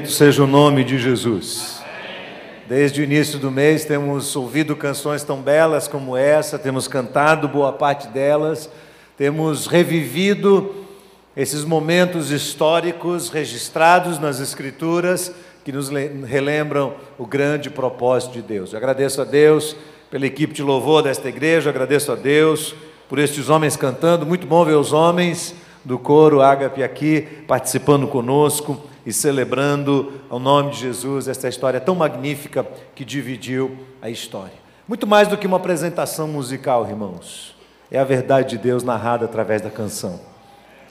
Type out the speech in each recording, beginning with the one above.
Seja o nome de Jesus. Desde o início do mês temos ouvido canções tão belas como essa, temos cantado boa parte delas, temos revivido esses momentos históricos registrados nas Escrituras que nos relembram o grande propósito de Deus. Eu agradeço a Deus pela equipe de louvor desta igreja, agradeço a Deus por estes homens cantando, muito bom ver os homens do coro Ágape aqui participando conosco e celebrando ao nome de Jesus esta história tão magnífica que dividiu a história. Muito mais do que uma apresentação musical, irmãos, é a verdade de Deus narrada através da canção.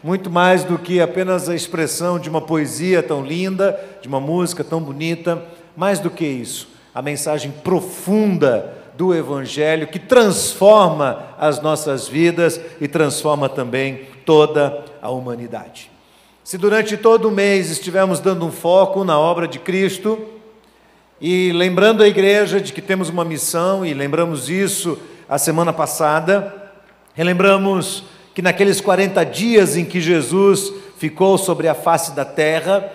Muito mais do que apenas a expressão de uma poesia tão linda, de uma música tão bonita, mais do que isso, a mensagem profunda do Evangelho que transforma as nossas vidas e transforma também toda a humanidade. Se durante todo o mês estivermos dando um foco na obra de Cristo e lembrando a igreja de que temos uma missão, e lembramos isso a semana passada, relembramos que naqueles 40 dias em que Jesus ficou sobre a face da terra,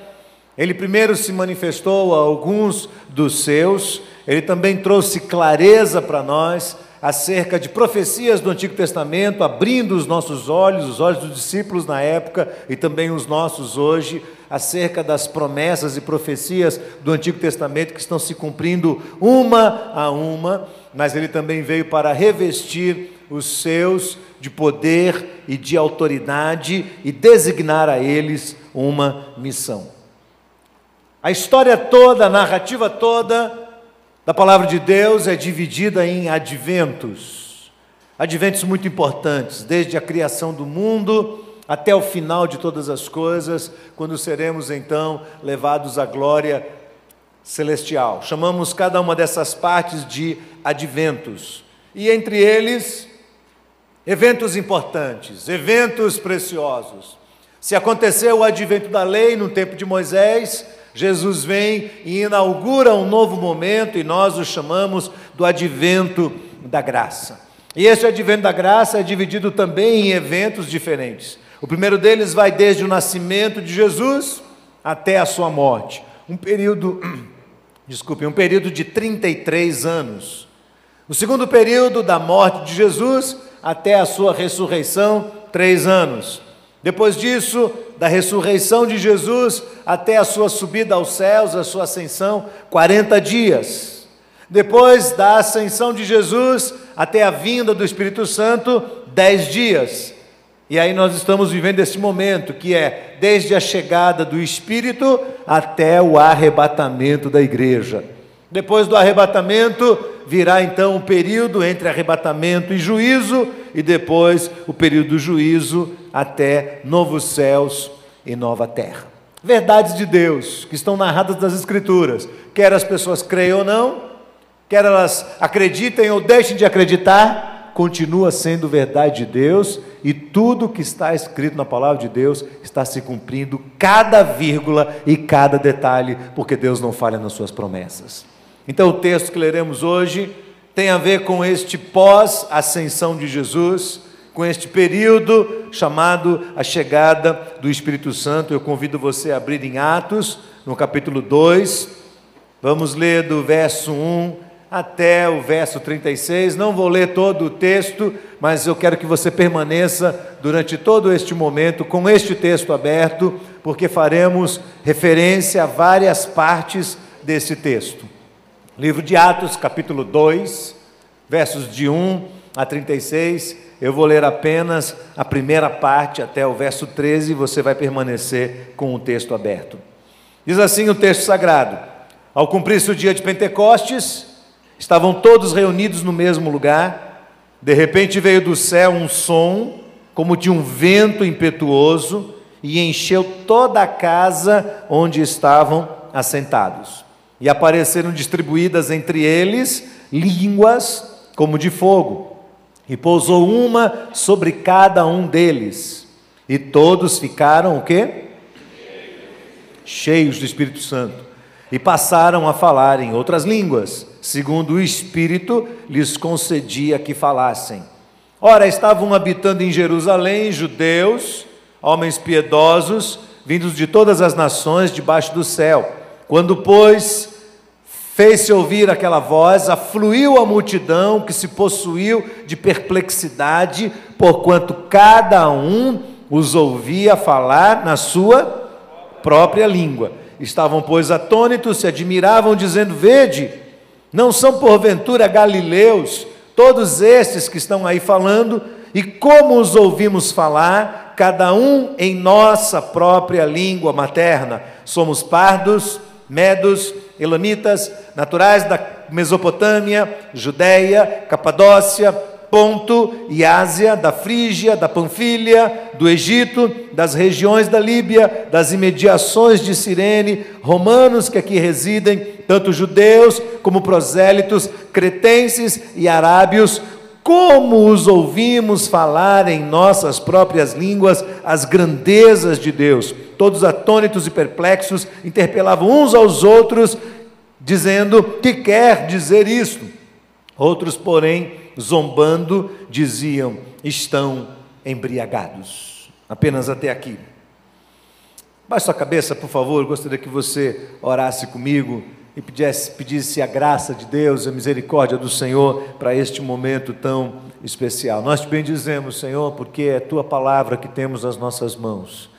ele primeiro se manifestou a alguns dos seus, ele também trouxe clareza para nós acerca de profecias do Antigo Testamento, abrindo os nossos olhos, os olhos dos discípulos na época e também os nossos hoje, acerca das promessas e profecias do Antigo Testamento que estão se cumprindo uma a uma, mas ele também veio para revestir os seus de poder e de autoridade e designar a eles uma missão. A história toda, a narrativa toda da palavra de Deus é dividida em adventos muito importantes, desde a criação do mundo até o final de todas as coisas, quando seremos então levados à glória celestial. Chamamos cada uma dessas partes de adventos, e entre eles, eventos importantes, eventos preciosos. Se aconteceu o advento da lei no tempo de Moisés, Jesus vem e inaugura um novo momento, e nós o chamamos do advento da graça. E esse advento da graça é dividido também em eventos diferentes. O primeiro deles vai desde o nascimento de Jesus até a sua morte. Um período de 33 anos. O segundo período, da morte de Jesus até a sua ressurreição, 3 anos. Depois disso, da ressurreição de Jesus até a sua subida aos céus, a sua ascensão, 40 dias. Depois da ascensão de Jesus até a vinda do Espírito Santo, 10 dias. E aí nós estamos vivendo esse momento, que é desde a chegada do Espírito até o arrebatamento da igreja. Depois do arrebatamento, virá então o período entre arrebatamento e juízo, e depois o período do juízo até novos céus e nova terra. Verdades de Deus que estão narradas nas Escrituras, quer as pessoas creiam ou não, quer elas acreditem ou deixem de acreditar, continua sendo verdade de Deus, e tudo que está escrito na palavra de Deus está se cumprindo, cada vírgula e cada detalhe, porque Deus não falha nas suas promessas. Então o texto que leremos hoje tem a ver com este pós-ascensão de Jesus, com este período chamado a chegada do Espírito Santo. Eu convido você a abrir em Atos, no capítulo 2, vamos ler do verso 1 até o verso 36, não vou ler todo o texto, mas eu quero que você permaneça durante todo este momento com este texto aberto, porque faremos referência a várias partes desse texto. Livro de Atos, capítulo 2, versos de 1 a 36, eu vou ler apenas a primeira parte até o verso 13, e você vai permanecer com o texto aberto. Diz assim o texto sagrado: ao cumprir-se o dia de Pentecostes, estavam todos reunidos no mesmo lugar, de repente veio do céu um som, como de um vento impetuoso, e encheu toda a casa onde estavam assentados. E apareceram distribuídas entre eles línguas como de fogo, e pousou uma sobre cada um deles, e todos ficaram o quê? Cheios do Espírito Santo, e passaram a falar em outras línguas, segundo o Espírito lhes concedia que falassem. Ora, estavam habitando em Jerusalém judeus, homens piedosos, vindos de todas as nações debaixo do céu. Quando, pois, fez-se ouvir aquela voz, afluiu a multidão que se possuiu de perplexidade, porquanto cada um os ouvia falar na sua própria língua. Estavam, pois, atônitos, se admiravam, dizendo: vede, não são porventura galileus todos estes que estão aí falando? E como os ouvimos falar, cada um em nossa própria língua materna? Somos pardos, medos, elamitas, naturais da Mesopotâmia, Judéia, Capadócia, Ponto e Ásia, da Frígia, da Panfilha, do Egito, das regiões da Líbia, das imediações de Cirene, romanos que aqui residem, tanto judeus como prosélitos, cretenses e arábios. Como os ouvimos falar em nossas próprias línguas as grandezas de Deus? Todos atônitos e perplexos interpelavam uns aos outros, dizendo: que quer dizer isto? Outros, porém, zombando, diziam: estão embriagados. Apenas até aqui. Baixe sua cabeça, por favor. Gostaria que você orasse comigo e pedisse a graça de Deus, a misericórdia do Senhor para este momento tão especial. Nós te bendizemos, Senhor, porque é a Tua palavra que temos nas nossas mãos.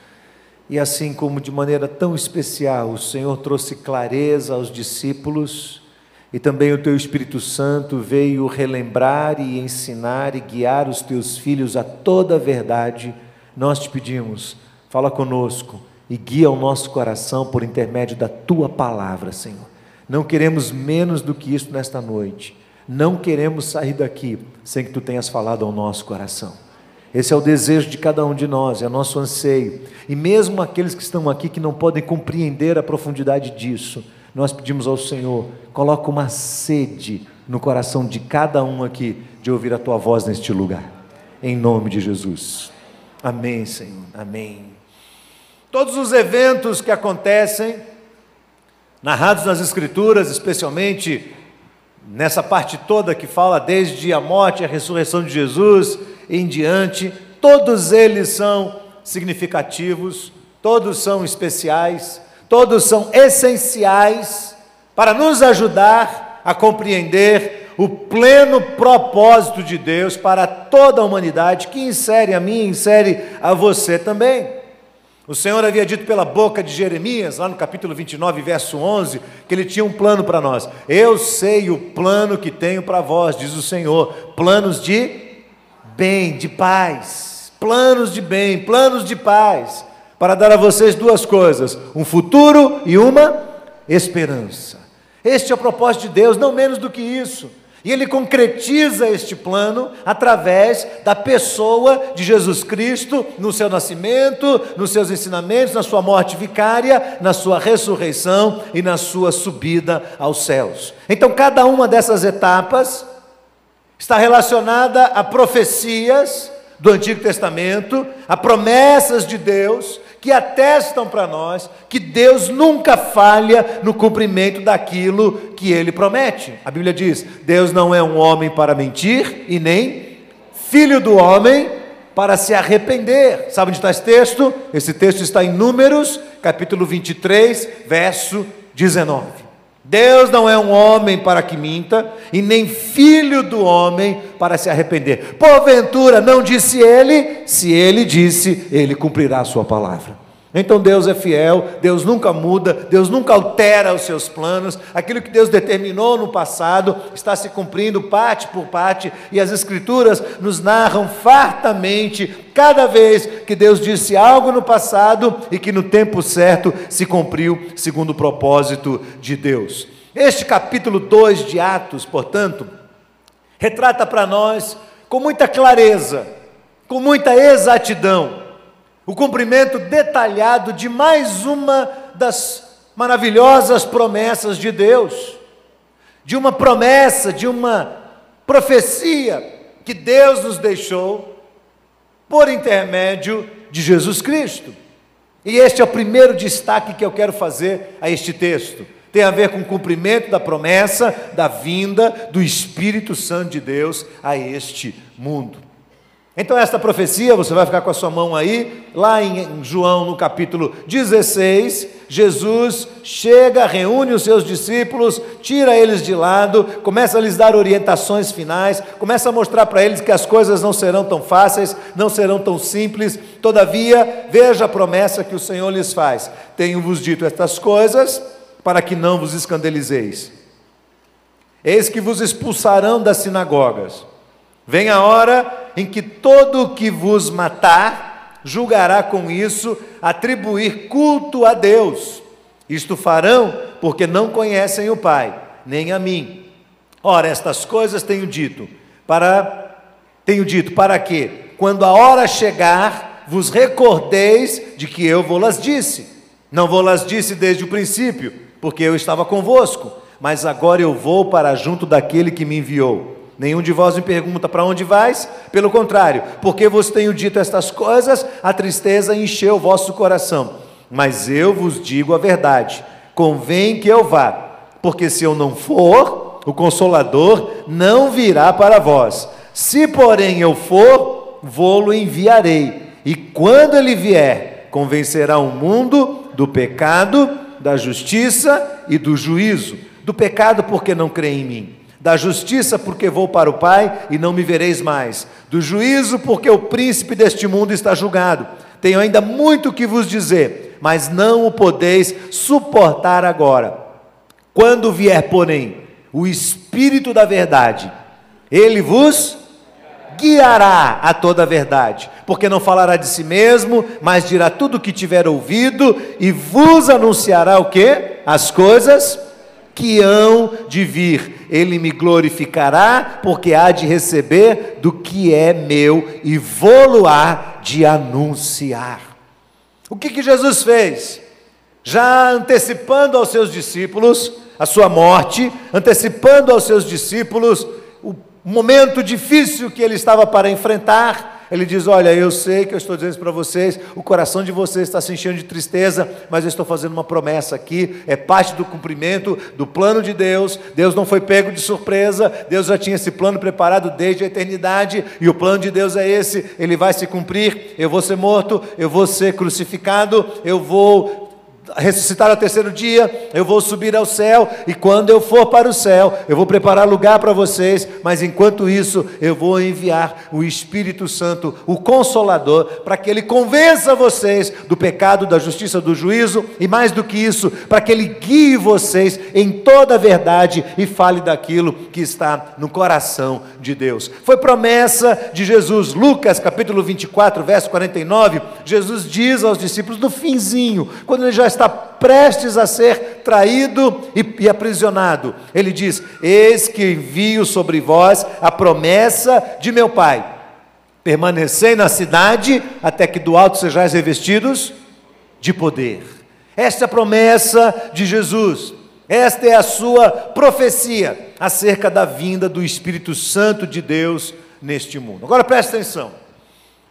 E assim como de maneira tão especial o Senhor trouxe clareza aos discípulos, e também o Teu Espírito Santo veio relembrar e ensinar e guiar os Teus filhos a toda a verdade, nós te pedimos, fala conosco e guia o nosso coração por intermédio da Tua palavra, Senhor. Não queremos menos do que isso nesta noite. Não queremos sair daqui sem que Tu tenhas falado ao nosso coração. Esse é o desejo de cada um de nós, é o nosso anseio. E mesmo aqueles que estão aqui que não podem compreender a profundidade disso, nós pedimos ao Senhor, coloca uma sede no coração de cada um aqui de ouvir a Tua voz neste lugar. Em nome de Jesus. Amém, Senhor. Amém. Todos os eventos que acontecem narrados nas Escrituras, especialmente nessa parte toda que fala desde a morte e a ressurreição de Jesus em diante, todos eles são significativos, todos são especiais, todos são essenciais para nos ajudar a compreender o pleno propósito de Deus para toda a humanidade, que insere a mim, insere a você também. O Senhor havia dito pela boca de Jeremias, lá no capítulo 29, verso 11, que Ele tinha um plano para nós. Eu sei o plano que tenho para vós, diz o Senhor, planos de bem, de paz, planos de bem, planos de paz, para dar a vocês duas coisas, um futuro e uma esperança. Este é o propósito de Deus, não menos do que isso. E Ele concretiza este plano através da pessoa de Jesus Cristo, no seu nascimento, nos seus ensinamentos, na sua morte vicária, na sua ressurreição e na sua subida aos céus. Então, cada uma dessas etapas está relacionada a profecias do Antigo Testamento, a promessas de Deus, que atestam para nós que Deus nunca falha no cumprimento daquilo que Ele promete. A Bíblia diz: Deus não é um homem para mentir, e nem filho do homem para se arrepender. Sabe onde está esse texto? Esse texto está em Números, capítulo 23, verso 19. Deus não é um homem para que minta, e nem filho do homem para se arrepender. Porventura não disse Ele? Se Ele disse, Ele cumprirá a sua palavra. Então Deus é fiel, Deus nunca muda, Deus nunca altera os seus planos. Aquilo que Deus determinou no passado está se cumprindo parte por parte, e as Escrituras nos narram fartamente cada vez que Deus disse algo no passado e que no tempo certo se cumpriu segundo o propósito de Deus. Este capítulo 2 de Atos, portanto, retrata para nós com muita clareza, com muita exatidão, o cumprimento detalhado de mais uma das maravilhosas promessas de Deus, de uma promessa, de uma profecia que Deus nos deixou por intermédio de Jesus Cristo. E este é o primeiro destaque que eu quero fazer a este texto. Tem a ver com o cumprimento da promessa da vinda do Espírito Santo de Deus a este mundo. Então esta profecia, você vai ficar com a sua mão aí, lá em João, no capítulo 16, Jesus chega, reúne os seus discípulos, tira eles de lado, começa a lhes dar orientações finais, começa a mostrar para eles que as coisas não serão tão fáceis, não serão tão simples. Todavia, veja a promessa que o Senhor lhes faz: tenho-vos dito estas coisas para que não vos escandalizeis. Eis que vos expulsarão das sinagogas. Vem a hora em que todo o que vos matar julgará com isso atribuir culto a Deus. Isto farão porque não conhecem o Pai, nem a mim. Ora, estas coisas tenho dito para que, quando a hora chegar, vos recordeis de que eu vou-las disse. Não vou-las disse desde o princípio, porque eu estava convosco, mas agora eu vou para junto daquele que me enviou. Nenhum de vós me pergunta: para onde vais? Pelo contrário, porque vos tenho dito estas coisas, a tristeza encheu o vosso coração. Mas eu vos digo a verdade: convém que eu vá, porque se eu não for, o Consolador não virá para vós. Se porém eu for, vou-lo enviarei, e quando ele vier, convencerá o mundo do pecado, da justiça e do juízo. Do pecado, porque não crê em mim; da justiça, porque vou para o Pai e não me vereis mais; do juízo, porque o príncipe deste mundo está julgado. Tenho ainda muito que vos dizer, mas não o podeis suportar agora. Quando vier, porém, o Espírito da verdade, ele vos guiará a toda a verdade, porque não falará de si mesmo, mas dirá tudo o que tiver ouvido, e vos anunciará o quê? As coisas que hão de vir. Ele me glorificará, porque há de receber do que é meu, e vou-lo-á de anunciar. O que Jesus fez? Já antecipando aos seus discípulos a sua morte, antecipando aos seus discípulos o momento difícil que ele estava para enfrentar, ele diz: olha, eu sei que eu estou dizendo isso para vocês, o coração de vocês está se enchendo de tristeza, mas eu estou fazendo uma promessa aqui, é parte do cumprimento do plano de Deus. Deus não foi pego de surpresa, Deus já tinha esse plano preparado desde a eternidade, e o plano de Deus é esse, ele vai se cumprir. Eu vou ser morto, eu vou ser crucificado, eu vou ressuscitar ao terceiro dia, eu vou subir ao céu, e quando eu for para o céu, eu vou preparar lugar para vocês, mas enquanto isso, eu vou enviar o Espírito Santo, o Consolador, para que ele convença vocês do pecado, da justiça, do juízo, e mais do que isso, para que ele guie vocês em toda a verdade e fale daquilo que está no coração de Deus. Foi promessa de Jesus. Lucas capítulo 24, verso 49, Jesus diz aos discípulos no finzinho, quando ele já está prestes a ser traído e aprisionado, ele diz: eis que envio sobre vós a promessa de meu Pai, permanecei na cidade até que do alto sejais revestidos de poder. Esta é a promessa de Jesus, esta é a sua profecia acerca da vinda do Espírito Santo de Deus neste mundo. Agora presta atenção,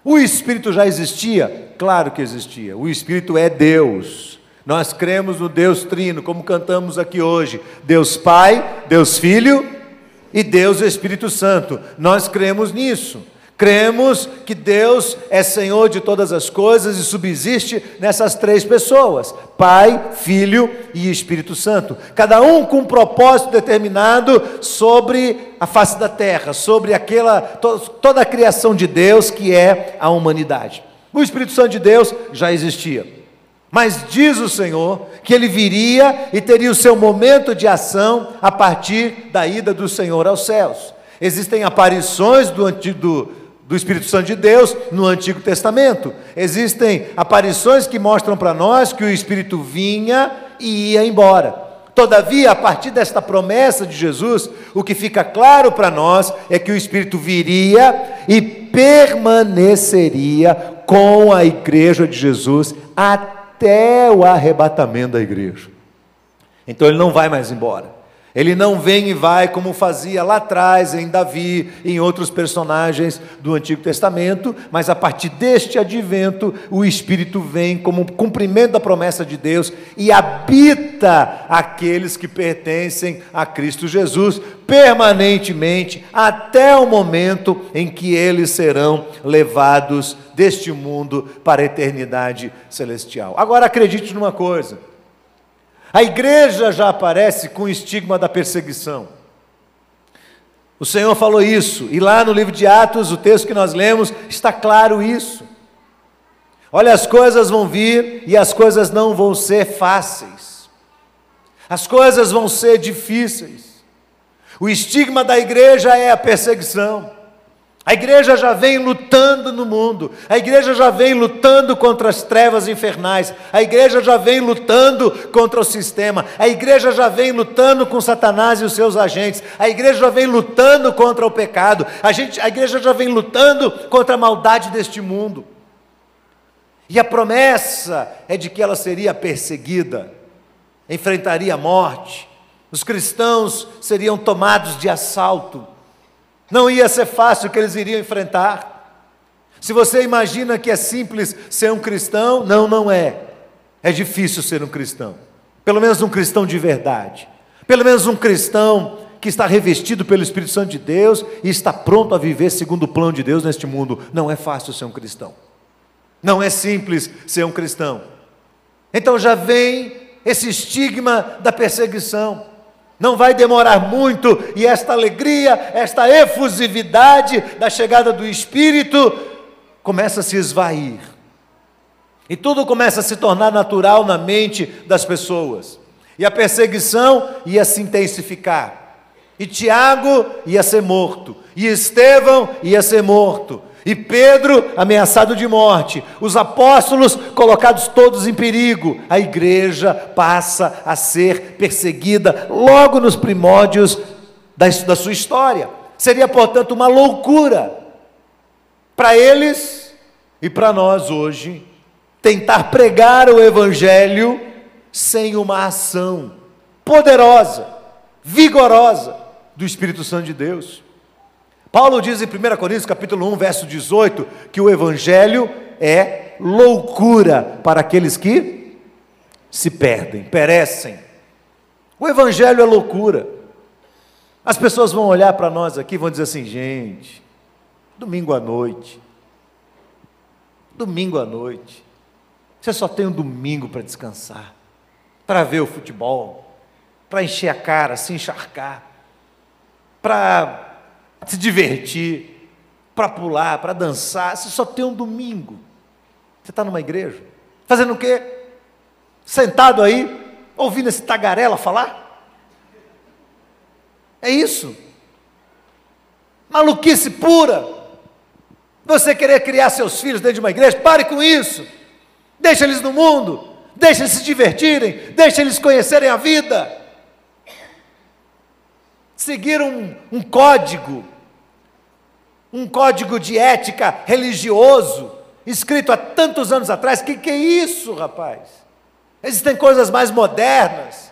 o Espírito já existia? Claro que existia. O Espírito é Deus. Nós cremos no Deus Trino, como cantamos aqui hoje: Deus Pai, Deus Filho e Deus Espírito Santo. Nós cremos nisso. Cremos que Deus é Senhor de todas as coisas e subsiste nessas três pessoas: Pai, Filho e Espírito Santo, cada um com um propósito determinado sobre a face da terra, sobre toda a criação de Deus, que é a humanidade. O Espírito Santo de Deus já existia, mas diz o Senhor que ele viria e teria o seu momento de ação a partir da ida do Senhor aos céus. Existem aparições do Espírito Santo de Deus no Antigo Testamento. Existem aparições que mostram para nós que o Espírito vinha e ia embora. Todavia, a partir desta promessa de Jesus, o que fica claro para nós é que o Espírito viria e permaneceria com a igreja de Jesus até o arrebatamento da igreja. Então ele não vai mais embora. Ele não vem e vai como fazia lá atrás em Davi, em outros personagens do Antigo Testamento, mas a partir deste advento, o Espírito vem como cumprimento da promessa de Deus e habita aqueles que pertencem a Cristo Jesus permanentemente, até o momento em que eles serão levados deste mundo para a eternidade celestial. Agora acredite numa coisa: a igreja já aparece com o estigma da perseguição. O Senhor falou isso, e lá no livro de Atos, o texto que nós lemos, está claro isso. Olha, as coisas vão vir e as coisas não vão ser fáceis. As coisas vão ser difíceis. O estigma da igreja é a perseguição. A igreja já vem lutando no mundo, a igreja já vem lutando contra as trevas infernais, a igreja já vem lutando contra o sistema, a igreja já vem lutando com Satanás e os seus agentes, a igreja já vem lutando contra o pecado, a igreja já vem lutando contra a maldade deste mundo. E a promessa é de que ela seria perseguida, enfrentaria a morte, os cristãos seriam tomados de assalto. Não ia ser fácil o que eles iriam enfrentar. Se você imagina que é simples ser um cristão, não é. É difícil ser um cristão. Pelo menos um cristão de verdade. Pelo menos um cristão que está revestido pelo Espírito Santo de Deus e está pronto a viver segundo o plano de Deus neste mundo. Não é fácil ser um cristão. Não é simples ser um cristão. Então já vem esse estigma da perseguição. Não vai demorar muito e esta alegria, esta efusividade da chegada do Espírito começa a se esvair. E tudo começa a se tornar natural na mente das pessoas. E a perseguição ia se intensificar. E Tiago ia ser morto. E Estevão ia ser morto. E Pedro ameaçado de morte, os apóstolos colocados todos em perigo, a igreja passa a ser perseguida logo nos primórdios da sua história. Seria, portanto, uma loucura para eles e para nós hoje tentar pregar o Evangelho sem uma ação poderosa, vigorosa do Espírito Santo de Deus. Paulo diz em 1 Coríntios capítulo 1, verso 18, que o Evangelho é loucura para aqueles que se perdem, perecem. O Evangelho é loucura. As pessoas vão olhar para nós aqui e vão dizer assim: gente, domingo à noite, você só tem um domingo para descansar, para ver o futebol, para encher a cara, se encharcar, para se divertir, para pular, para dançar. Você só tem um domingo. Você está numa igreja, fazendo o quê? Sentado aí, ouvindo esse tagarela falar? É isso. Maluquice pura. Você querer criar seus filhos dentro de uma igreja? Pare com isso. Deixa eles no mundo, deixa eles se divertirem, deixa eles conhecerem a vida. Seguir um código de ética religioso, escrito há tantos anos atrás. Que é isso, rapaz? Existem coisas mais modernas,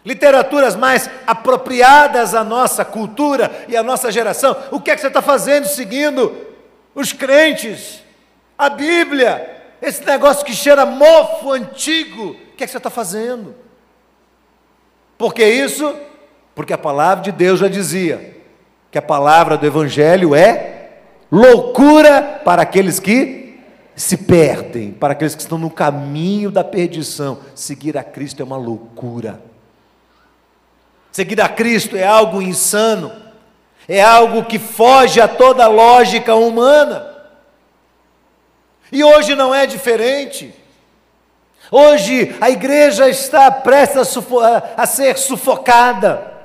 literaturas mais apropriadas à nossa cultura e à nossa geração. O que é que você está fazendo seguindo os crentes, a Bíblia, esse negócio que cheira mofo antigo? O que é que você está fazendo? Por que isso? Porque a palavra de Deus já dizia que a palavra do Evangelho é loucura para aqueles que se perdem, para aqueles que estão no caminho da perdição. Seguir a Cristo é uma loucura. Seguir a Cristo é algo insano, é algo que foge a toda lógica humana. E hoje não é diferente. Hoje a igreja está prestes a ser sufocada.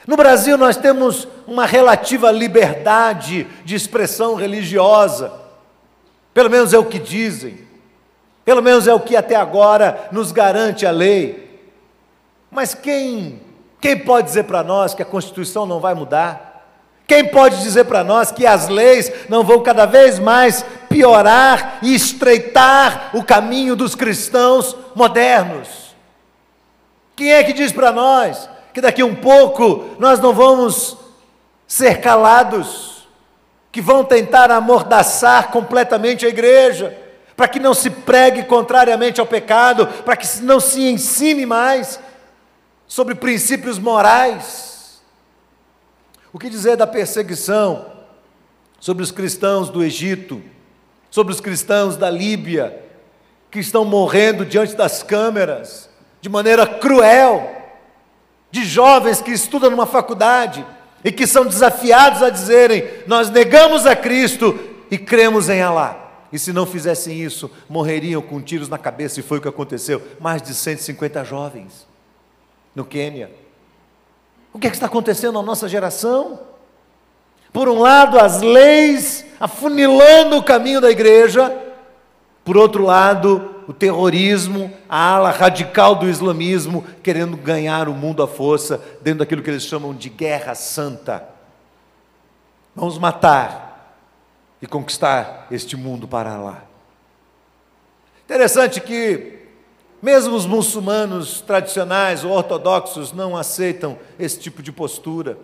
No Brasil nós temos uma relativa liberdade de expressão religiosa, pelo menos é o que dizem, pelo menos é o que até agora nos garante a lei. Mas quem pode dizer para nós que a Constituição não vai mudar? Quem pode dizer para nós que as leis não vão cada vez mais piorar e estreitar o caminho dos cristãos modernos? Quem é que diz para nós que daqui a um pouco nós não vamos ser calados, que vão tentar amordaçar completamente a igreja, para que não se pregue contrariamente ao pecado, para que não se ensine mais sobre princípios morais. O que dizer da perseguição sobre os cristãos do Egito, sobre os cristãos da Líbia, que estão morrendo diante das câmeras, de maneira cruel, de jovens que estudam numa faculdade e que são desafiados a dizerem: nós negamos a Cristo e cremos em Alá. E se não fizessem isso, morreriam com tiros na cabeça, e foi o que aconteceu. Mais de 150 jovens no Quênia. O que é que está acontecendo na nossa geração? Por um lado, as leis afunilando o caminho da igreja, por outro lado, o terrorismo, a ala radical do islamismo, querendo ganhar o mundo à força, dentro daquilo que eles chamam de guerra santa. Vamos matar e conquistar este mundo para lá. Interessante que, mesmo os muçulmanos tradicionais ou ortodoxos não aceitam esse tipo de postura,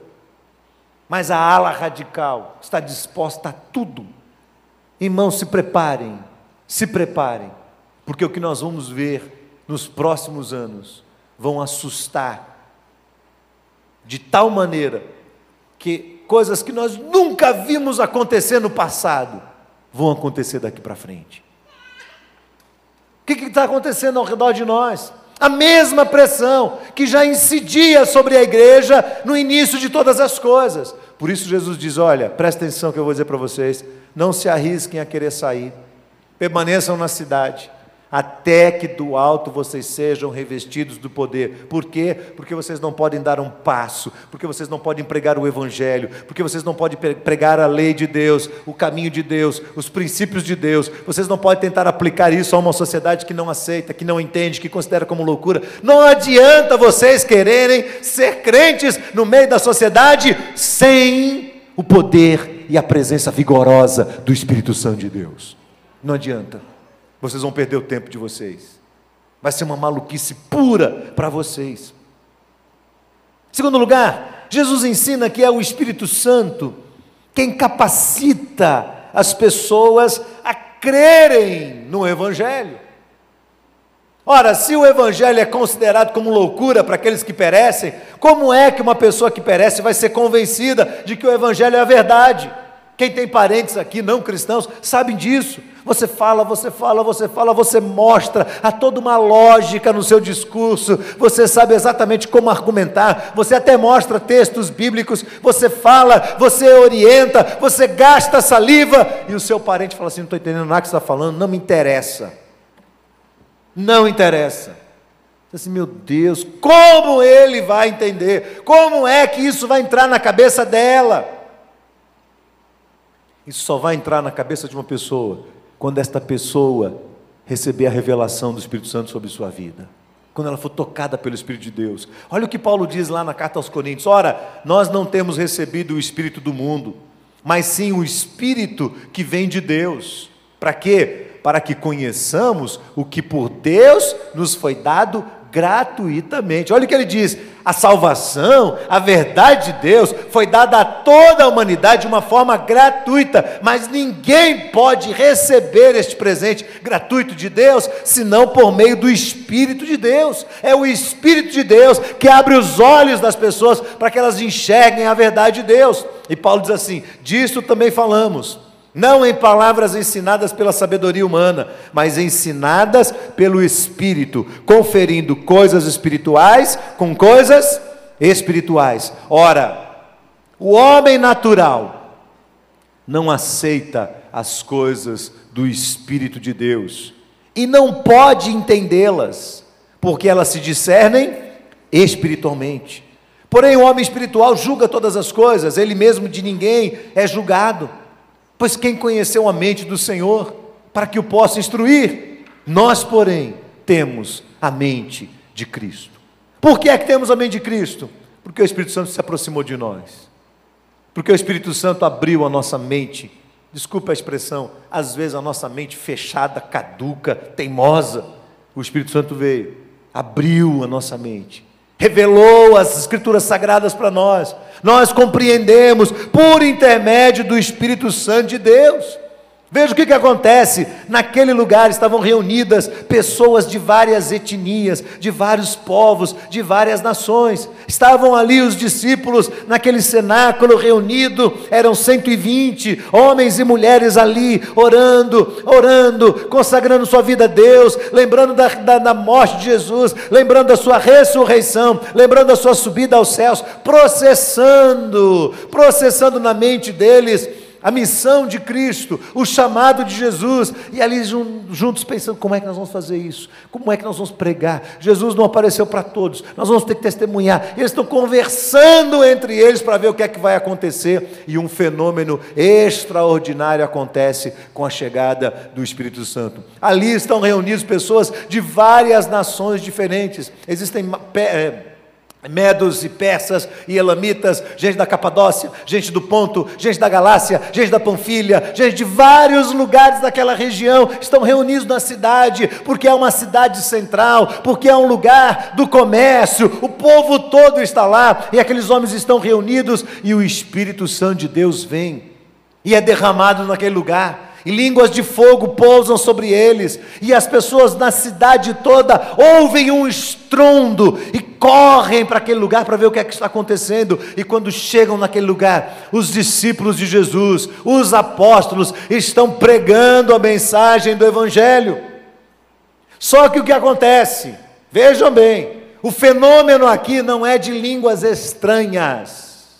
mas a ala radical está disposta a tudo. Irmãos, se preparem, porque o que nós vamos ver nos próximos anos vão assustar de tal maneira que coisas que nós nunca vimos acontecer no passado vão acontecer daqui para frente. O que está acontecendo ao redor de nós? A mesma pressão que já incidia sobre a igreja no início de todas as coisas. Por isso Jesus diz: olha, presta atenção que eu vou dizer para vocês, não se arrisquem a querer sair, permaneçam na cidade, até que do alto vocês sejam revestidos do poder. Por quê? Porque vocês não podem dar um passo, porque vocês não podem pregar o Evangelho, porque vocês não podem pregar a lei de Deus, o caminho de Deus, os princípios de Deus. Vocês não podem tentar aplicar isso a uma sociedade que não aceita, que não entende, que considera como loucura. Não adianta vocês quererem ser crentes no meio da sociedade sem o poder e a presença vigorosa do Espírito Santo de Deus. Não adianta. Vocês vão perder o tempo de vocês. Vai ser uma maluquice pura para vocês. Em segundo lugar, Jesus ensina que é o Espírito Santo quem capacita as pessoas a crerem no Evangelho. Ora, se o Evangelho é considerado como loucura para aqueles que perecem, como é que uma pessoa que perece vai ser convencida de que o Evangelho é a verdade? Quem tem parentes aqui não cristãos sabem disso. Você fala, você mostra, há toda uma lógica no seu discurso, você sabe exatamente como argumentar, você até mostra textos bíblicos, você fala, você orienta, você gasta saliva, e o seu parente fala assim: não estou entendendo nada que você está falando, não me interessa. Não interessa. Assim, meu Deus, como ele vai entender? Como é que isso vai entrar na cabeça dela? Isso só vai entrar na cabeça de uma pessoa quando esta pessoa receber a revelação do Espírito Santo sobre sua vida, quando ela for tocada pelo Espírito de Deus. Olha o que Paulo diz lá na carta aos Coríntios: ora, nós não temos recebido o Espírito do mundo, mas sim o Espírito que vem de Deus. Para quê? Para que conheçamos o que por Deus nos foi dado gratuitamente. Olha o que ele diz: a salvação, a verdade de Deus foi dada a toda a humanidade de uma forma gratuita, mas ninguém pode receber este presente gratuito de Deus senão por meio do Espírito de Deus. É o Espírito de Deus que abre os olhos das pessoas para que elas enxerguem a verdade de Deus. E Paulo diz assim: disso também falamos, não em palavras ensinadas pela sabedoria humana, mas ensinadas pelo Espírito, conferindo coisas espirituais com coisas espirituais. Ora, o homem natural não aceita as coisas do Espírito de Deus e não pode entendê-las, porque elas se discernem espiritualmente. Porém, o homem espiritual julga todas as coisas, ele mesmo de ninguém é julgado. Pois quem conheceu a mente do Senhor, para que o possa instruir? Nós, porém, temos a mente de Cristo. Por que é que temos a mente de Cristo? Porque o Espírito Santo se aproximou de nós. Porque o Espírito Santo abriu a nossa mente. Desculpa a expressão, às vezes a nossa mente fechada, caduca, teimosa. O Espírito Santo veio, abriu a nossa mente, revelou as Escrituras Sagradas para nós. Nós compreendemos por intermédio do Espírito Santo de Deus. Veja o que acontece, naquele lugar estavam reunidas pessoas de várias etnias, de vários povos, de várias nações. Estavam ali os discípulos naquele cenáculo reunido, eram 120 homens e mulheres ali, orando, consagrando sua vida a Deus, lembrando da morte de Jesus, lembrando da sua ressurreição, lembrando da sua subida aos céus, processando na mente deles a missão de Cristo, o chamado de Jesus, e ali juntos pensando, como é que nós vamos fazer isso? Como é que nós vamos pregar? Jesus não apareceu para todos, nós vamos ter que testemunhar. Eles estão conversando entre eles para ver o que é que vai acontecer, e um fenômeno extraordinário acontece com a chegada do Espírito Santo. Ali estão reunidas pessoas de várias nações diferentes, existem medos e persas e elamitas, gente da Capadócia, gente do Ponto, gente da Galácia, gente da Panfilha, gente de vários lugares daquela região, estão reunidos na cidade, porque é uma cidade central, porque é um lugar do comércio, o povo todo está lá, e aqueles homens estão reunidos, e o Espírito Santo de Deus vem, e é derramado naquele lugar, e línguas de fogo pousam sobre eles, e as pessoas na cidade toda ouvem um estrondo, e correm para aquele lugar para ver o que é que está acontecendo, e quando chegam naquele lugar, os discípulos de Jesus, os apóstolos, estão pregando a mensagem do Evangelho. Só que o que acontece, vejam bem, o fenômeno aqui não é de línguas estranhas,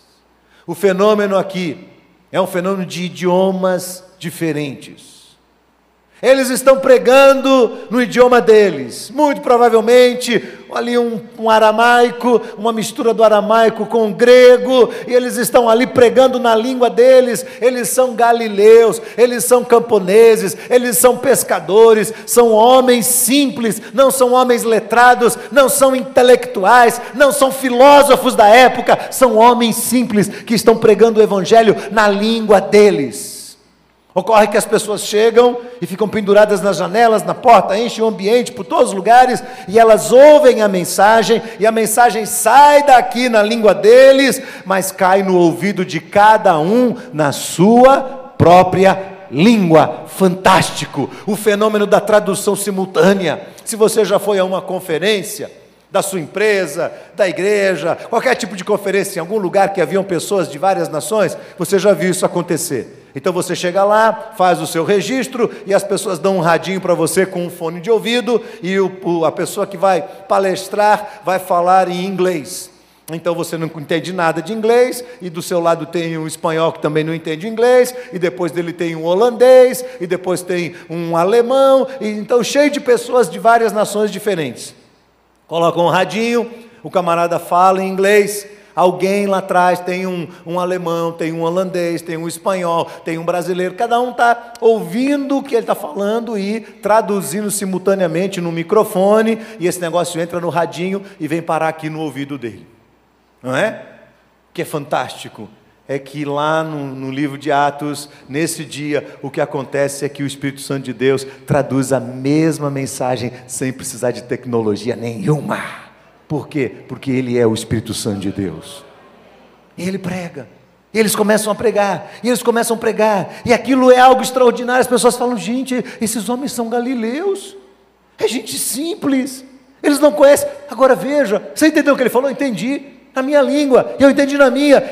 o fenômeno aqui é um fenômeno de idiomas diferentes. Eles estão pregando no idioma deles, muito provavelmente ali um aramaico, uma mistura do aramaico com o grego, e eles estão ali pregando na língua deles. Eles são galileus, eles são camponeses, eles são pescadores, são homens simples, não são homens letrados, não são intelectuais, não são filósofos da época, são homens simples que estão pregando o Evangelho na língua deles. Ocorre que as pessoas chegam e ficam penduradas nas janelas, na porta, enchem o ambiente por todos os lugares, e elas ouvem a mensagem, e a mensagem sai daqui na língua deles, mas cai no ouvido de cada um na sua própria língua. Fantástico! O fenômeno da tradução simultânea. Se você já foi a uma conferência da sua empresa, da igreja, qualquer tipo de conferência, em algum lugar que haviam pessoas de várias nações, você já viu isso acontecer. Então você chega lá, faz o seu registro, e as pessoas dão um radinho para você com um fone de ouvido, e a pessoa que vai palestrar vai falar em inglês. Então você não entende nada de inglês, e do seu lado tem um espanhol que também não entende inglês, e depois dele tem um holandês, e depois tem um alemão, e então cheio de pessoas de várias nações diferentes. Colocam um radinho, o camarada fala em inglês, alguém lá atrás tem um alemão, tem um holandês, tem um espanhol, tem um brasileiro, cada um está ouvindo o que ele está falando e traduzindo simultaneamente no microfone, e esse negócio entra no radinho e vem parar aqui no ouvido dele, não é? O que é fantástico é que lá no livro de Atos, nesse dia, o que acontece é que o Espírito Santo de Deus traduz a mesma mensagem sem precisar de tecnologia nenhuma. Por quê? Porque Ele é o Espírito Santo de Deus. E Ele prega. E eles começam a pregar. E eles começam a pregar. E aquilo é algo extraordinário. As pessoas falam, gente, esses homens são galileus. É gente simples. Eles não conhecem. Agora veja, você entendeu o que ele falou? Eu entendi. Na minha língua, eu entendi na minha,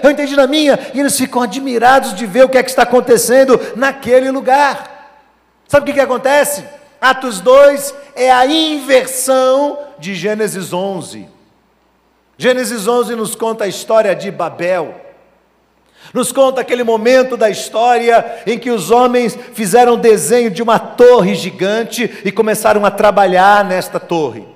e eles ficam admirados de ver o que é que está acontecendo naquele lugar. Sabe o que acontece? Atos 2 é a inversão de Gênesis 11. Gênesis 11 nos conta a história de Babel, nos conta aquele momento da história em que os homens fizeram desenho de uma torre gigante e começaram a trabalhar nesta torre,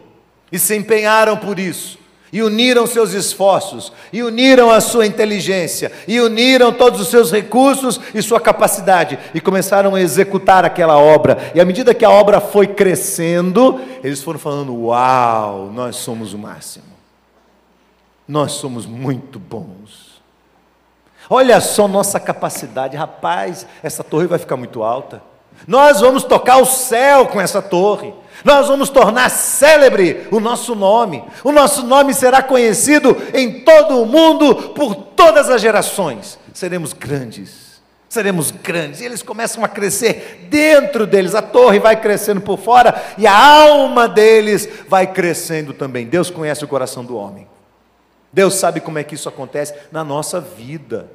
e se empenharam por isso, e uniram seus esforços, e uniram a sua inteligência, e uniram todos os seus recursos e sua capacidade, e começaram a executar aquela obra, e à medida que a obra foi crescendo, eles foram falando, uau, nós somos o máximo, nós somos muito bons, olha só nossa capacidade, rapaz, essa torre vai ficar muito alta, Nós vamos tocar o céu com essa torre. Nós vamos tornar célebre o nosso nome. O nosso nome será conhecido em todo o mundo, por todas as gerações. Seremos grandes. Seremos grandes. E eles começam a crescer dentro deles. A torre vai crescendo por fora e a alma deles vai crescendo também. Deus conhece o coração do homem. Deus sabe como é que isso acontece na nossa vida.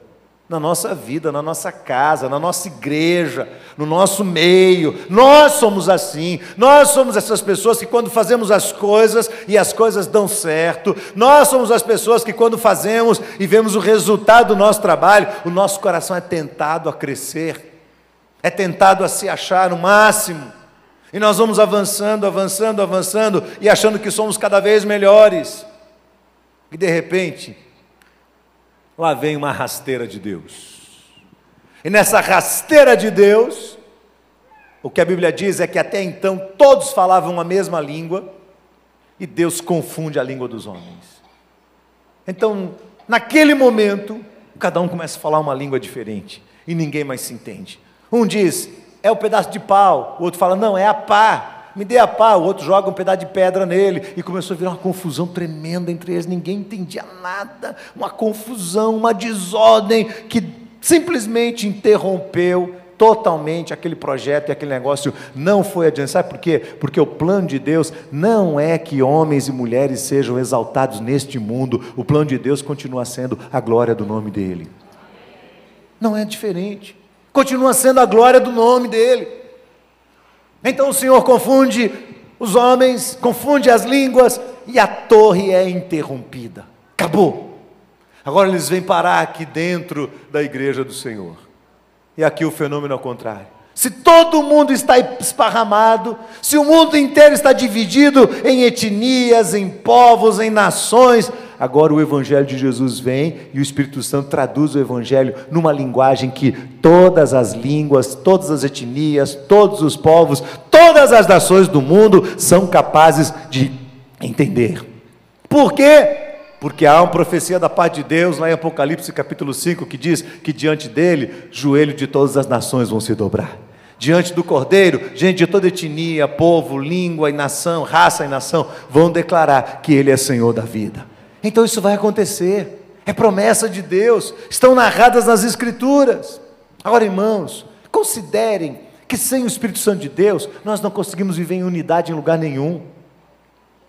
Na nossa vida, na nossa casa, na nossa igreja, no nosso meio. Nós somos assim. Nós somos essas pessoas que quando fazemos as coisas e as coisas dão certo. Nós somos as pessoas que quando fazemos e vemos o resultado do nosso trabalho, o nosso coração é tentado a crescer, é tentado a se achar o máximo. E nós vamos avançando, avançando, avançando e achando que somos cada vez melhores. E de repente, lá vem uma rasteira de Deus. E nessa rasteira de Deus, o que a Bíblia diz é que até então todos falavam a mesma língua, e Deus confunde a língua dos homens. Então, naquele momento, cada um começa a falar uma língua diferente, e ninguém mais se entende. Um diz, é um pedaço de pau. O outro fala, não, é a pá. Me dê a pá. O outro joga um pedaço de pedra nele, e começou a virar uma confusão tremenda entre eles, ninguém entendia nada, uma confusão, uma desordem, que simplesmente interrompeu totalmente aquele projeto, e aquele negócio não foi adiante. Sabe por quê? Porque o plano de Deus não é que homens e mulheres sejam exaltados neste mundo, o plano de Deus continua sendo a glória do nome dEle. Não é diferente, continua sendo a glória do nome dEle. Então o Senhor confunde os homens, confunde as línguas, e a torre é interrompida. Acabou. Agora eles vêm parar aqui dentro da igreja do Senhor. E aqui o fenômeno é o contrário. Se todo mundo está esparramado, se o mundo inteiro está dividido em etnias, em povos, em nações, agora o Evangelho de Jesus vem e o Espírito Santo traduz o Evangelho numa linguagem que todas as línguas, todas as etnias, todos os povos, todas as nações do mundo são capazes de entender. Por quê? Porque há uma profecia da parte de Deus, lá em Apocalipse capítulo 5, que diz que diante dele, joelho de todas as nações vão se dobrar. Diante do Cordeiro, gente de toda etnia, povo, língua e nação, raça e nação, vão declarar que ele é Senhor da vida. Então isso vai acontecer, é promessa de Deus, estão narradas nas Escrituras. Agora, irmãos, considerem que sem o Espírito Santo de Deus, nós não conseguimos viver em unidade em lugar nenhum.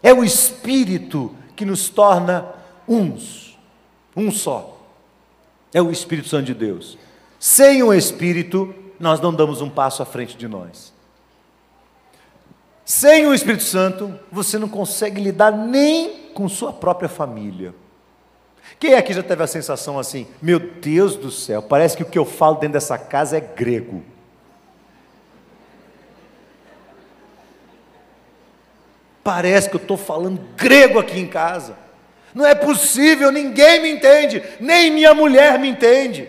É o Espírito que nos torna um só. É o Espírito Santo de Deus. Sem o Espírito, nós não damos um passo à frente de nós. Sem o Espírito Santo, você não consegue lidar nem com sua própria família. Quem aqui já teve a sensação assim, meu Deus do céu, parece que o que eu falo dentro dessa casa é grego. Parece que eu estou falando grego aqui em casa. Não é possível, ninguém me entende, nem minha mulher me entende.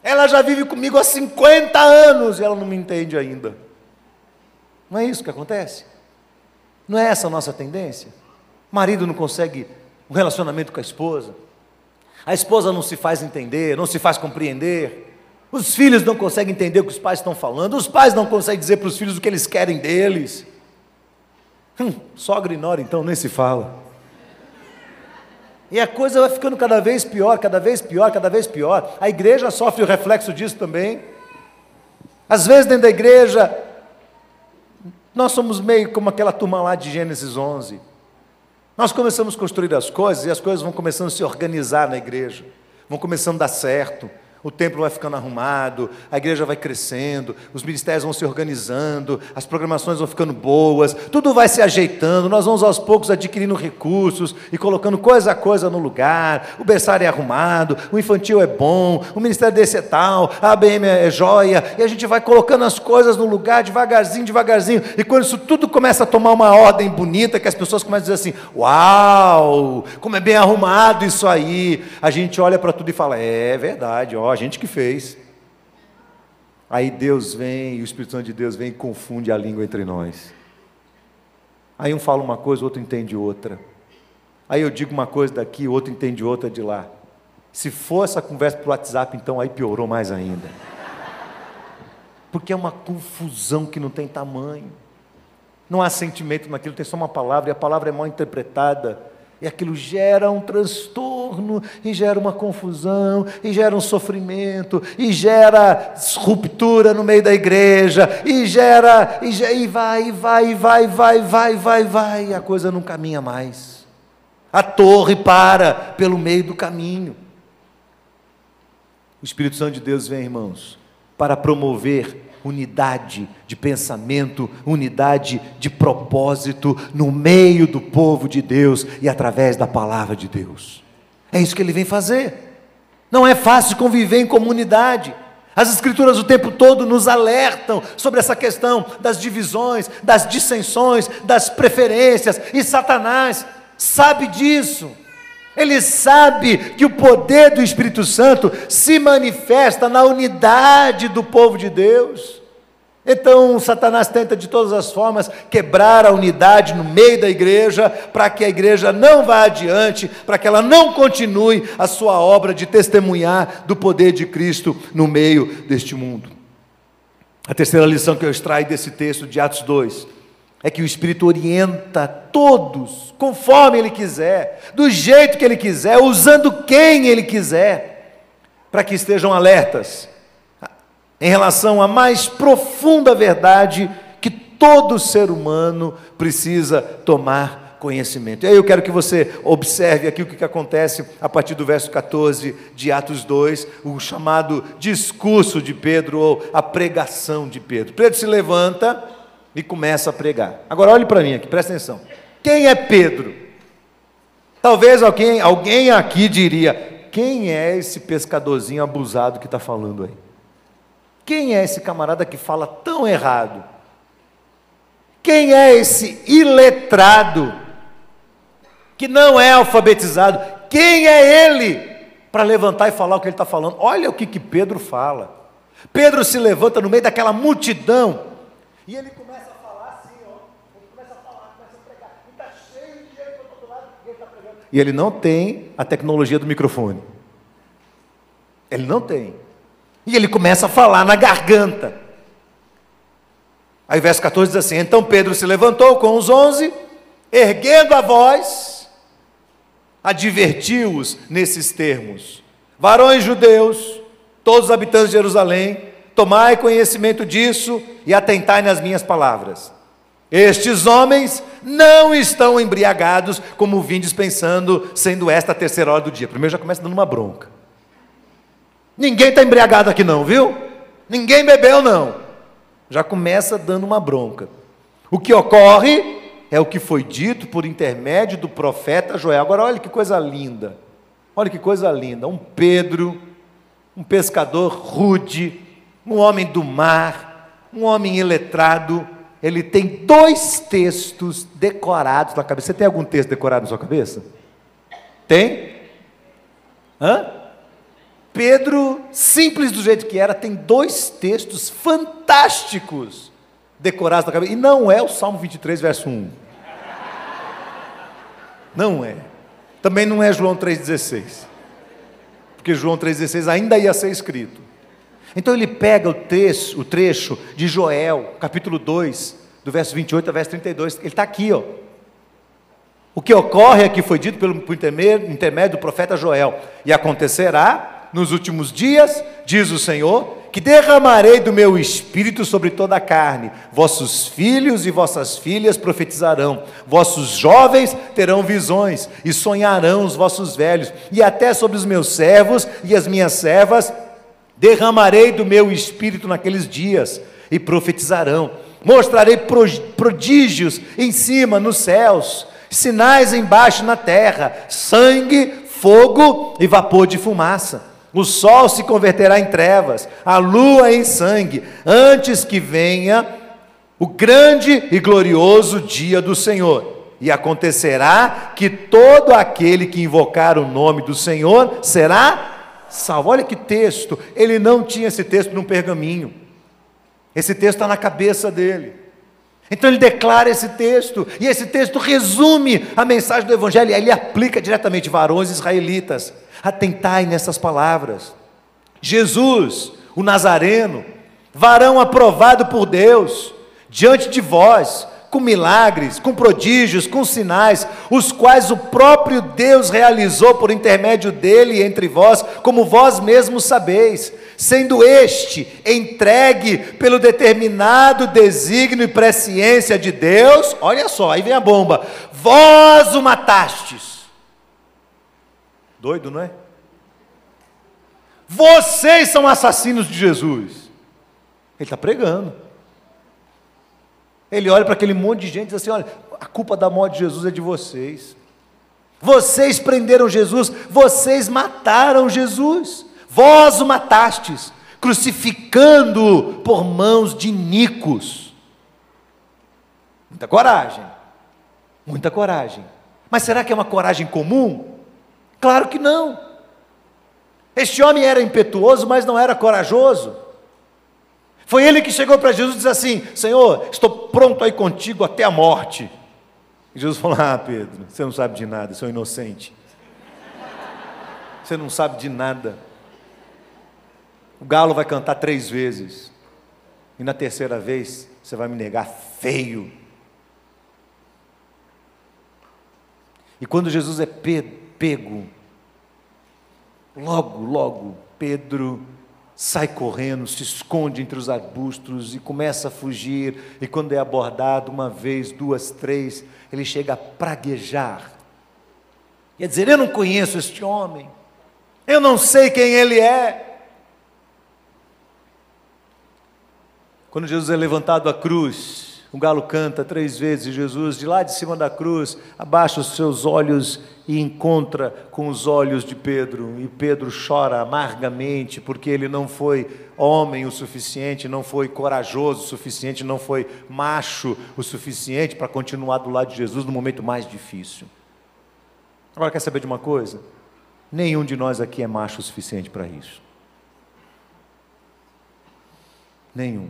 Ela já vive comigo há 50 anos e ela não me entende ainda. Não é isso que acontece? Não é essa a nossa tendência? O marido não consegue um relacionamento com a esposa não se faz entender, não se faz compreender, os filhos não conseguem entender o que os pais estão falando, os pais não conseguem dizer para os filhos o que eles querem deles. Sogra e nora então nem se fala. E a coisa vai ficando cada vez pior, cada vez pior, cada vez pior. A igreja sofre o reflexo disso também. Às vezes dentro da igreja, nós somos meio como aquela turma lá de Gênesis 11. Nós começamos a construir as coisas e as coisas vão começando a se organizar na igreja. Vão começando a dar certo. O templo vai ficando arrumado, a igreja vai crescendo, os ministérios vão se organizando, as programações vão ficando boas, tudo vai se ajeitando, nós vamos aos poucos adquirindo recursos e colocando coisa a coisa no lugar, o berçário é arrumado, o infantil é bom, o ministério desse é tal, a ABM é joia, e a gente vai colocando as coisas no lugar devagarzinho, devagarzinho, e quando isso tudo começa a tomar uma ordem bonita, que as pessoas começam a dizer assim, uau, como é bem arrumado isso aí, a gente olha para tudo e fala, é verdade, ó, a gente que fez. Aí Deus vem, e o Espírito Santo de Deus vem e confunde a língua entre nós. Aí um fala uma coisa, o outro entende outra. Aí eu digo uma coisa daqui, o outro entende outra de lá. Se for essa conversa para o WhatsApp, então aí piorou mais ainda. porque é uma confusão que não tem tamanho. Não há sentimento naquilo, tem só uma palavra, e a palavra é mal interpretada, e aquilo gera um transtorno, e gera uma confusão, e gera um sofrimento, e gera ruptura no meio da igreja, e vai, e a coisa não caminha mais. A torre para pelo meio do caminho. O Espírito Santo de Deus vem, irmãos, para promover unidade de pensamento, unidade de propósito no meio do povo de Deus e através da palavra de Deus. É isso que ele vem fazer. Não é fácil conviver em comunidade. As Escrituras o tempo todo nos alertam sobre essa questão das divisões, das dissensões, das preferências, e Satanás sabe disso. Ele sabe que o poder do Espírito Santo se manifesta na unidade do povo de Deus. Então Satanás tenta de todas as formas quebrar a unidade no meio da igreja, para que a igreja não vá adiante, para que ela não continue a sua obra de testemunhar do poder de Cristo no meio deste mundo. A terceira lição que eu extraio desse texto de Atos 2 é que o Espírito orienta todos, conforme Ele quiser, do jeito que Ele quiser, usando quem Ele quiser, para que estejam alertas em relação à mais profunda verdade que todo ser humano precisa tomar conhecimento. E aí eu quero que você observe aqui o que acontece a partir do verso 14 de Atos 2, o chamado discurso de Pedro, ou a pregação de Pedro. Pedro se levanta e começa a pregar. Agora olhe para mim aqui, presta atenção. Quem é Pedro? Talvez alguém aqui diria: quem é esse pescadorzinho abusado que está falando aí? Quem é esse camarada que fala tão errado? Quem é esse iletrado que não é alfabetizado? Quem é ele para levantar e falar o que ele está falando? Olha o que Pedro fala. Pedro se levanta no meio daquela multidão e ele começa a falar assim, ó. Ele começa a falar, começa a pregar, e está cheio de gente para todo lado, e ele está pregando. E ele não tem a tecnologia do microfone. Ele não tem. E ele começa a falar na garganta. Aí verso 14 diz assim: então Pedro se levantou com os 11, erguendo a voz, advertiu-os nesses termos: varões judeus, todos os habitantes de Jerusalém, tomai conhecimento disso e atentai nas minhas palavras. Estes homens não estão embriagados, como vindes pensando, sendo esta a terceira hora do dia. Primeiro já começa dando uma bronca. Ninguém está embriagado aqui não, viu? Ninguém bebeu não. Já começa dando uma bronca. O que ocorre é o que foi dito por intermédio do profeta Joel. Agora olha que coisa linda. Olha que coisa linda. Um Pedro, um pescador rude, um homem do mar, um homem iletrado, ele tem 2 textos decorados na cabeça. Você tem algum texto decorado na sua cabeça? Tem? Pedro, simples do jeito que era, tem 2 textos fantásticos decorados na cabeça, e não é o Salmo 23, verso 1. Não é. Também não é João 3,16, porque João 3,16 ainda ia ser escrito. Então ele pega o trecho de Joel, capítulo 2, do verso 28 ao verso 32, ele está aqui, ó. O que ocorre é que foi dito por intermédio do profeta Joel: e acontecerá nos últimos dias, diz o Senhor, que derramarei do meu espírito sobre toda a carne, vossos filhos e vossas filhas profetizarão, vossos jovens terão visões, e sonharão os vossos velhos, e até sobre os meus servos e as minhas servas derramarei do meu espírito naqueles dias, e profetizarão. Mostrarei prodígios em cima nos céus, sinais embaixo na terra, sangue, fogo e vapor de fumaça. O sol se converterá em trevas, a lua em sangue, antes que venha o grande e glorioso dia do Senhor. E acontecerá que todo aquele que invocar o nome do Senhor será salvo. Olha que texto. Ele não tinha esse texto num pergaminho. Esse texto está na cabeça dele. Então ele declara esse texto, e esse texto resume a mensagem do Evangelho, e ele aplica diretamente: varões israelitas, atentai nessas palavras. Jesus, o Nazareno, varão aprovado por Deus, diante de vós, com milagres, com prodígios, com sinais, os quais o próprio Deus realizou por intermédio dele entre vós, como vós mesmos sabeis, sendo este entregue pelo determinado desígnio e presciência de Deus. Olha só, aí vem a bomba: vós o matastes. Doido, não é? Vocês são assassinos de Jesus. Ele está pregando. Ele olha para aquele monte de gente e diz assim: olha, a culpa da morte de Jesus é de vocês. Vocês prenderam Jesus, vocês mataram Jesus. Vós o matastes, crucificando-o por mãos de iníquos. Muita coragem, muita coragem. Mas será que é uma coragem comum? Claro que não. Este homem era impetuoso, mas não era corajoso. Foi ele que chegou para Jesus e disse assim: Senhor, estou pronto a ir contigo até a morte. E Jesus falou: ah, Pedro, você não sabe de nada, você é um inocente. Você não sabe de nada. O galo vai cantar 3 vezes, e na terceira vez, você vai me negar feio. E quando Jesus é pego, logo, Pedro sai correndo, se esconde entre os arbustos e começa a fugir, e quando é abordado 1 vez, 2, 3, ele chega a praguejar, quer dizer: eu não conheço este homem, eu não sei quem ele é. Quando Jesus é levantado à cruz, o galo canta 3 vezes, e Jesus, de lá de cima da cruz, abaixa os seus olhos e encontra com os olhos de Pedro, e Pedro chora amargamente, porque ele não foi homem o suficiente, não foi corajoso o suficiente, não foi macho o suficiente para continuar do lado de Jesus no momento mais difícil. Agora, quer saber de uma coisa? Nenhum de nós aqui é macho o suficiente para isso. Nenhum.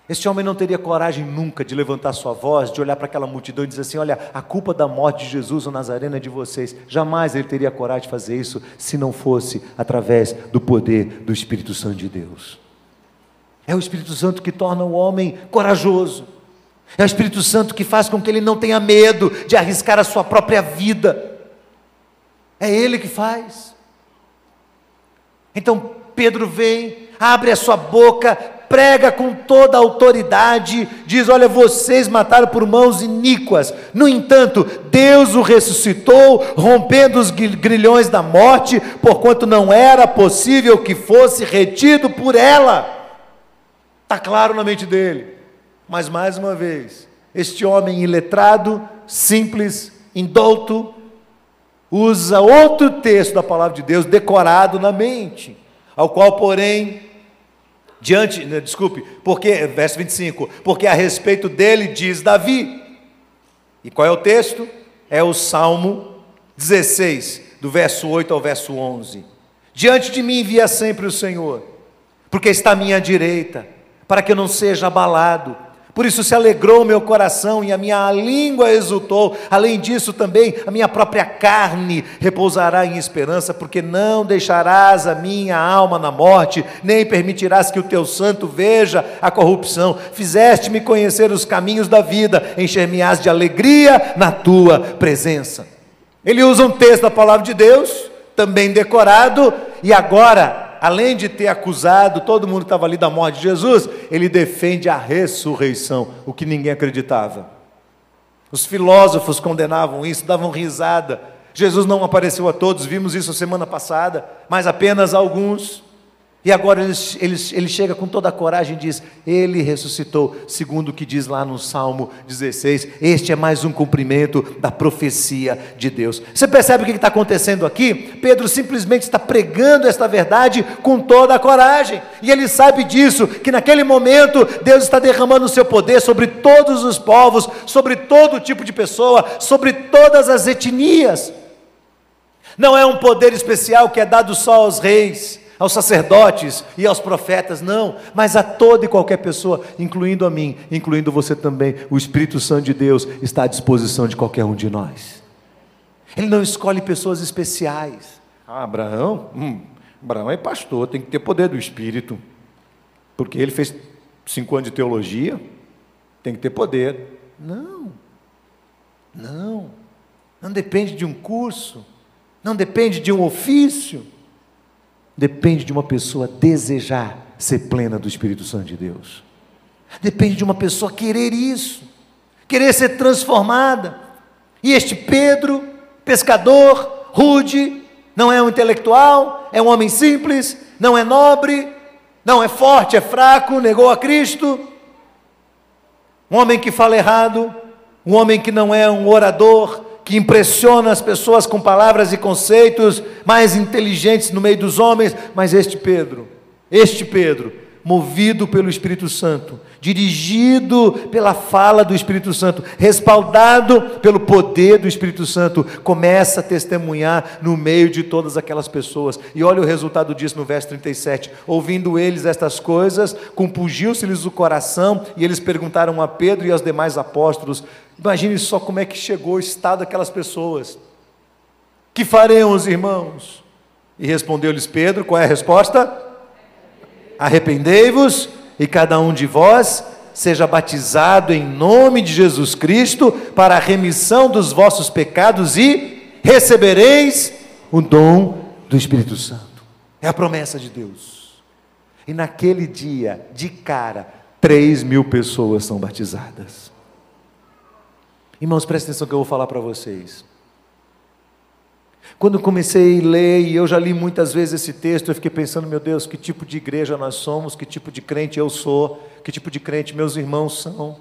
Este homem não teria coragem nunca de levantar sua voz, de olhar para aquela multidão e dizer assim: olha, a culpa da morte de Jesus, o Nazareno, é de vocês. Jamais ele teria coragem de fazer isso, se não fosse através do poder do Espírito Santo de Deus. É o Espírito Santo que torna o homem corajoso. É o Espírito Santo que faz com que ele não tenha medo de arriscar a sua própria vida. É ele que faz. Então Pedro vem, abre a sua boca, prega com toda a autoridade, diz: olha, vocês mataram por mãos iníquas, no entanto, Deus o ressuscitou, rompendo os grilhões da morte, porquanto não era possível que fosse retido por ela. Está claro na mente dele, mas mais uma vez, este homem iletrado, simples, indouto, usa outro texto da palavra de Deus, decorado na mente, ao qual, porém, verso 25, porque a respeito dele diz Davi, e qual é o texto? É o Salmo 16, do verso 8 ao verso 11, diante de mim envia sempre o Senhor, porque está à minha direita, para que eu não seja abalado, por isso se alegrou o meu coração e a minha língua exultou, além disso também a minha própria carne repousará em esperança, porque não deixarás a minha alma na morte, nem permitirás que o teu santo veja a corrupção, fizeste-me conhecer os caminhos da vida, encher-me-ás de alegria na tua presença. Ele usa um texto da palavra de Deus, também decorado, e agora, além de ter acusado todo mundo que estava ali da morte de Jesus, ele defende a ressurreição, o que ninguém acreditava. Os filósofos condenavam isso, davam risada. Jesus não apareceu a todos, vimos isso semana passada, mas apenas a alguns. E agora ele chega com toda a coragem e diz: ele ressuscitou, segundo o que diz lá no Salmo 16, este é mais um cumprimento da profecia de Deus. Você percebe o que está acontecendo aqui? Pedro simplesmente está pregando esta verdade com toda a coragem, e ele sabe disso, que naquele momento Deus está derramando o seu poder sobre todos os povos, sobre todo tipo de pessoa, sobre todas as etnias. Não é um poder especial que é dado só aos reis, aos sacerdotes e aos profetas, não, mas a toda e qualquer pessoa, incluindo a mim, incluindo você também. O Espírito Santo de Deus está à disposição de qualquer um de nós. Ele não escolhe pessoas especiais. Abraão? Abraão é pastor, tem que ter poder do Espírito, porque ele fez 5 anos de teologia, tem que ter poder. Não depende de um curso, não depende de um ofício, depende de uma pessoa desejar ser plena do Espírito Santo de Deus, depende de uma pessoa querer isso, querer ser transformada. E este Pedro, pescador, rude, não é um intelectual, é um homem simples, não é nobre, não é forte, é fraco, negou a Cristo, um homem que fala errado, um homem que não é um orador, que impressiona as pessoas com palavras e conceitos mais inteligentes no meio dos homens, mas este Pedro, movido pelo Espírito Santo, dirigido pela fala do Espírito Santo, respaldado pelo poder do Espírito Santo, começa a testemunhar no meio de todas aquelas pessoas. E olha o resultado disso no verso 37, ouvindo eles estas coisas, compungiu-se-lhes o coração, e eles perguntaram a Pedro e aos demais apóstolos. Imagine só como é que chegou o estado daquelas pessoas. Que faremos, irmãos? E respondeu-lhes Pedro, qual é a resposta? Arrependei-vos e cada um de vós seja batizado em nome de Jesus Cristo para a remissão dos vossos pecados e recebereis o dom do Espírito Santo. É a promessa de Deus. E naquele dia, de cara, 3.000 pessoas são batizadas. Irmãos, prestem atenção que eu vou falar para vocês. Quando eu comecei a ler, e eu já li muitas vezes esse texto, eu fiquei pensando, meu Deus, que tipo de igreja nós somos, que tipo de crente eu sou, que tipo de crente meus irmãos são.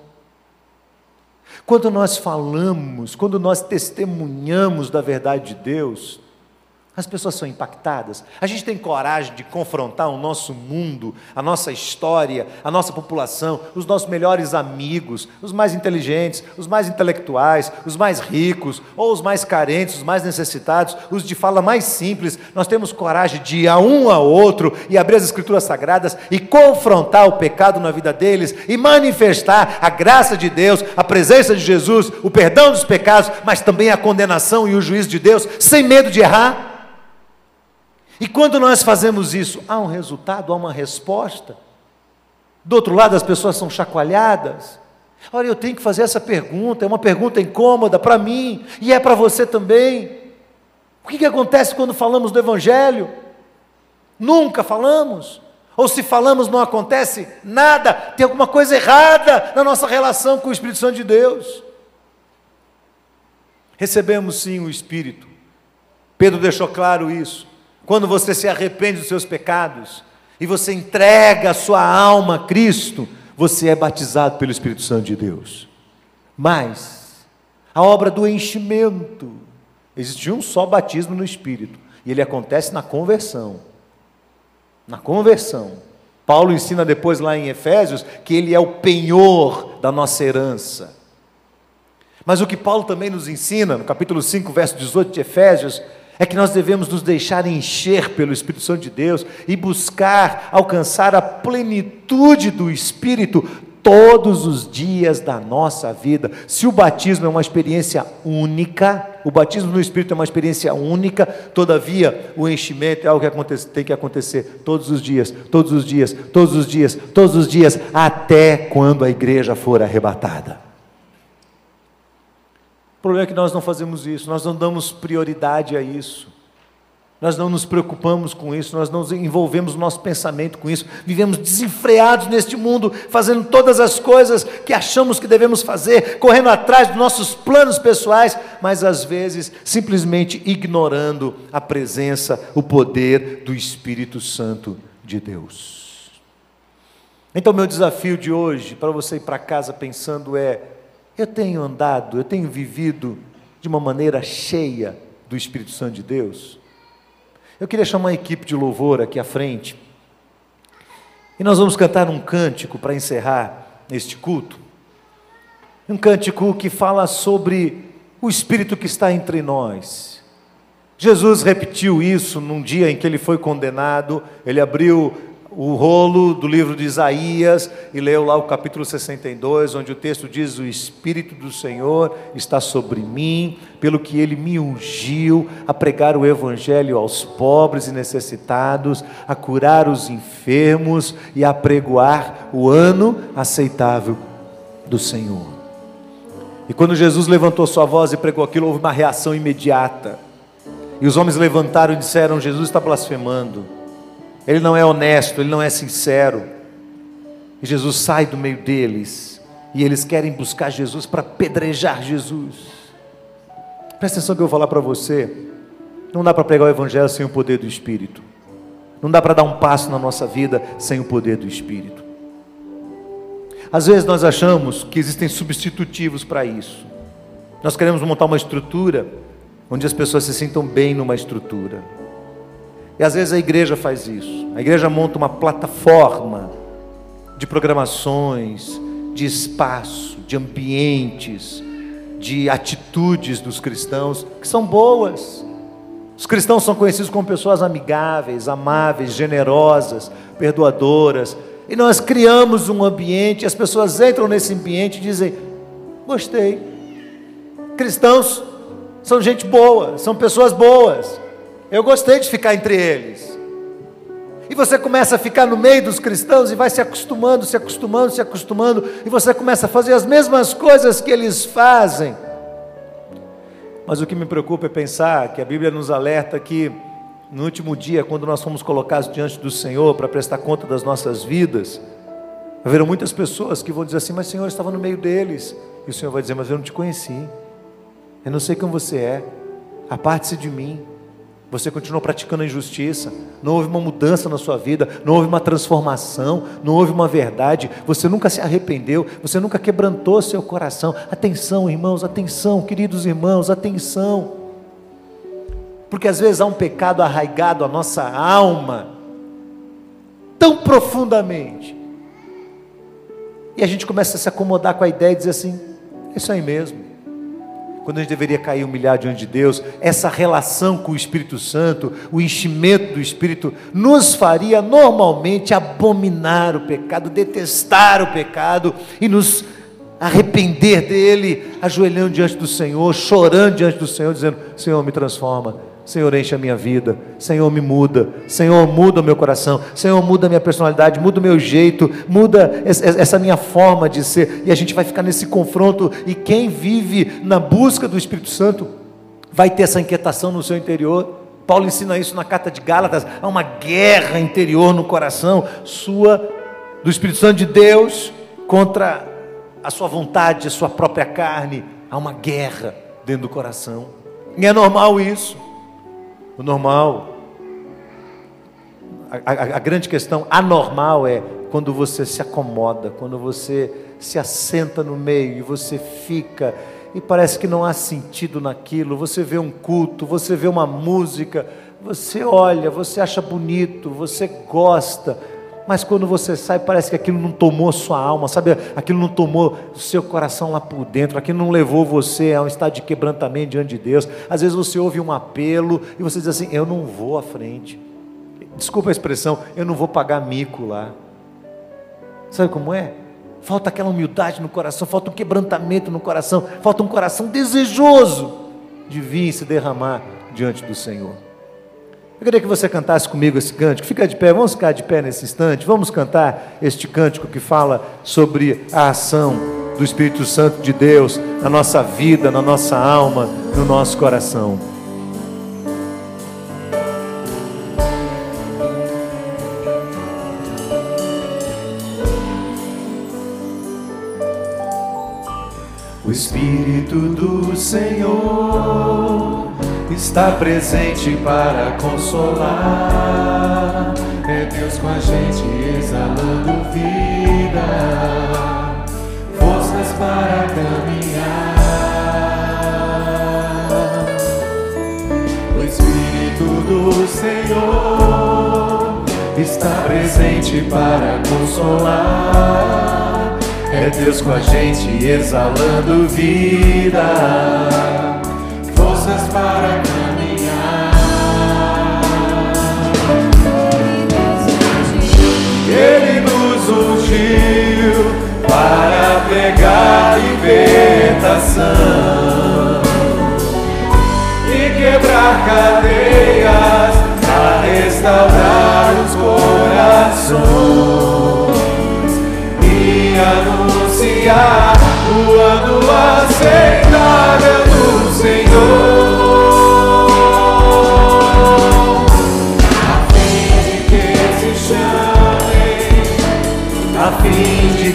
Quando nós falamos, quando nós testemunhamos da verdade de Deus, as pessoas são impactadas. A gente tem coragem de confrontar o nosso mundo, a nossa história, a nossa população, os nossos melhores amigos, os mais inteligentes, os mais intelectuais, os mais ricos, ou os mais carentes, os mais necessitados, os de fala mais simples. Nós temos coragem de ir a um ao outro e abrir as Escrituras Sagradas e confrontar o pecado na vida deles e manifestar a graça de Deus, a presença de Jesus, o perdão dos pecados, mas também a condenação e o juízo de Deus, sem medo de errar. E quando nós fazemos isso, há um resultado, há uma resposta. Do outro lado, as pessoas são chacoalhadas. Olha, eu tenho que fazer essa pergunta, é uma pergunta incômoda para mim, e é para você também. O que acontece quando falamos do Evangelho? Nunca falamos. Ou se falamos, não acontece nada. Tem alguma coisa errada na nossa relação com o Espírito Santo de Deus. Recebemos sim o Espírito. Pedro deixou claro isso. Quando você se arrepende dos seus pecados e você entrega a sua alma a Cristo, você é batizado pelo Espírito Santo de Deus. Mas a obra do enchimento, existe um só batismo no Espírito, e ele acontece na conversão. Na conversão. Paulo ensina depois lá em Efésios que ele é o penhor da nossa herança. Mas o que Paulo também nos ensina, no capítulo 5, verso 18 de Efésios, é que nós devemos nos deixar encher pelo Espírito Santo de Deus e buscar alcançar a plenitude do Espírito todos os dias da nossa vida. Se o batismo é uma experiência única, o batismo no Espírito é uma experiência única, todavia o enchimento é algo que tem que acontecer todos os dias, todos os dias, todos os dias, todos os dias, até quando a igreja for arrebatada. O problema é que nós não fazemos isso, nós não damos prioridade a isso, nós não nos preocupamos com isso, nós não envolvemos o nosso pensamento com isso, vivemos desenfreados neste mundo, fazendo todas as coisas que achamos que devemos fazer, correndo atrás dos nossos planos pessoais, mas às vezes simplesmente ignorando a presença, o poder do Espírito Santo de Deus. Então meu desafio de hoje, para você ir para casa pensando eu tenho andado, eu tenho vivido de uma maneira cheia do Espírito Santo de Deus? Eu queria chamar a equipe de louvor aqui à frente, e nós vamos cantar um cântico para encerrar este culto, um cântico que fala sobre o Espírito que está entre nós. Jesus repetiu isso num dia em que ele foi condenado, ele abriu o rolo do livro de Isaías e leu lá o capítulo 62, onde o texto diz: o Espírito do Senhor está sobre mim, pelo que Ele me ungiu a pregar o Evangelho aos pobres e necessitados, a curar os enfermos e a apregoar o ano aceitável do Senhor. E quando Jesus levantou sua voz e pregou aquilo, houve uma reação imediata. E os homens levantaram e disseram: Jesus está blasfemando. Ele não é honesto, ele não é sincero. E Jesus sai do meio deles, e eles querem buscar Jesus para apedrejar Jesus. Presta atenção que eu vou falar para você. Não dá para pregar o Evangelho sem o poder do Espírito. Não dá para dar um passo na nossa vida sem o poder do Espírito. Às vezes nós achamos que existem substitutivos para isso. Nós queremos montar uma estrutura onde as pessoas se sintam bem numa estrutura. E às vezes a igreja faz isso. A igreja monta uma plataforma de programações, de espaço, de ambientes, de atitudes dos cristãos, que são boas. Os cristãos são conhecidos como pessoas amigáveis, amáveis, generosas, perdoadoras. E nós criamos um ambiente, as pessoas entram nesse ambiente e dizem: gostei. Cristãos são gente boa, são pessoas boas. Eu gostei de ficar entre eles. E você começa a ficar no meio dos cristãos e vai se acostumando, se acostumando, se acostumando, e você começa a fazer as mesmas coisas que eles fazem. Mas o que me preocupa é pensar que a Bíblia nos alerta que no último dia, quando nós fomos colocados diante do Senhor para prestar conta das nossas vidas, haverão muitas pessoas que vão dizer assim: mas Senhor, eu estava no meio deles. E o Senhor vai dizer: mas eu não te conheci, eu não sei quem você é, aparte-se de mim. Você continuou praticando a injustiça, não houve uma mudança na sua vida, não houve uma transformação, não houve uma verdade, você nunca se arrependeu, você nunca quebrantou seu coração. Atenção, irmãos, atenção, queridos irmãos, atenção. Porque às vezes há um pecado arraigado à nossa alma, tão profundamente, e a gente começa a se acomodar com a ideia e dizer assim: é isso aí mesmo. Quando a gente deveria cair humilhado diante de Deus, essa relação com o Espírito Santo, o enchimento do Espírito, nos faria normalmente abominar o pecado, detestar o pecado e nos arrepender dele, ajoelhando diante do Senhor, chorando diante do Senhor, dizendo: Senhor, me transforma, Senhor, enche a minha vida, Senhor, me muda, Senhor, muda o meu coração, Senhor, muda a minha personalidade, muda o meu jeito, muda essa minha forma de ser. E a gente vai ficar nesse confronto, e quem vive na busca do Espírito Santo vai ter essa inquietação no seu interior. Paulo ensina isso na carta de Gálatas: há uma guerra interior no coração sua, do Espírito Santo de Deus, contra a sua vontade, a sua própria carne. Há uma guerra dentro do coração, e é normal isso. O normal, a grande questão anormal é quando você se acomoda, quando você se assenta no meio e você fica e parece que não há sentido naquilo. Você vê um culto, você vê uma música, você olha, você acha bonito, você gosta, mas quando você sai parece que aquilo não tomou sua alma, sabe? Aquilo não tomou o seu coração lá por dentro, aquilo não levou você a um estado de quebrantamento diante de Deus. Às vezes você ouve um apelo e você diz assim: eu não vou à frente, desculpa a expressão, eu não vou pagar mico lá. Sabe como é? Falta aquela humildade no coração, falta um quebrantamento no coração, falta um coração desejoso de vir e se derramar diante do Senhor. Eu queria que você cantasse comigo esse cântico. Fica de pé, vamos ficar de pé nesse instante. Vamos cantar este cântico que fala sobre a ação do Espírito Santo de Deus na nossa vida, na nossa alma, no nosso coração. O Espírito do Senhor está presente para consolar. É Deus com a gente exalando vida, forças para caminhar. O Espírito do Senhor está presente para consolar. É Deus com a gente exalando vida, forças para caminhar. Ele nos ungiu para pregar libertação e quebrar cadeias, a restaurar os corações e anunciar o ano aceitável do Senhor, a fim de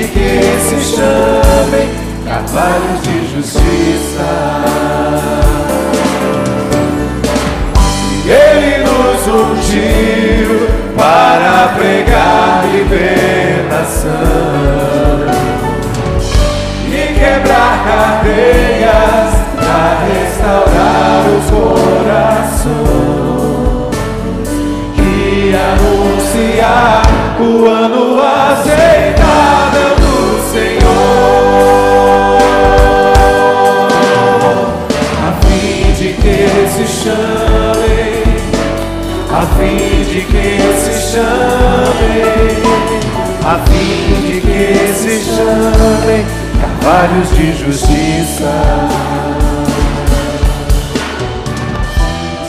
que se chamem carvalhos de justiça. Ele nos ungiu para pregar libertação e quebrar cadeias, a restaurar os corações e anunciar o ano aceitável do Senhor, a fim de que se chamem, a fim de que se chamem, a fim de que se chamem carvalhos de justiça,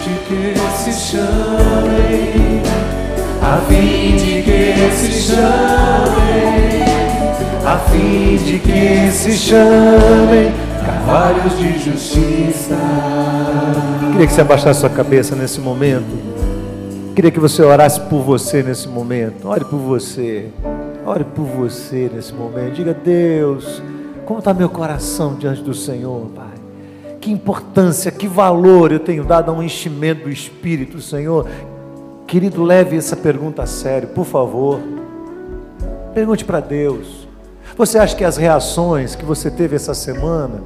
de que se chamem, a fim de que se chamem, a fim de que se chamem carvalhos de justiça. Queria que você abaixasse sua cabeça nesse momento. Queria que você orasse por você nesse momento. Ore por você. Ore por você nesse momento. Diga: Deus, como está meu coração diante do Senhor, Pai? Que importância, que valor eu tenho dado a um enchimento do Espírito, Senhor. Querido, leve essa pergunta a sério, por favor. Pergunte para Deus. Você acha que as reações que você teve essa semana,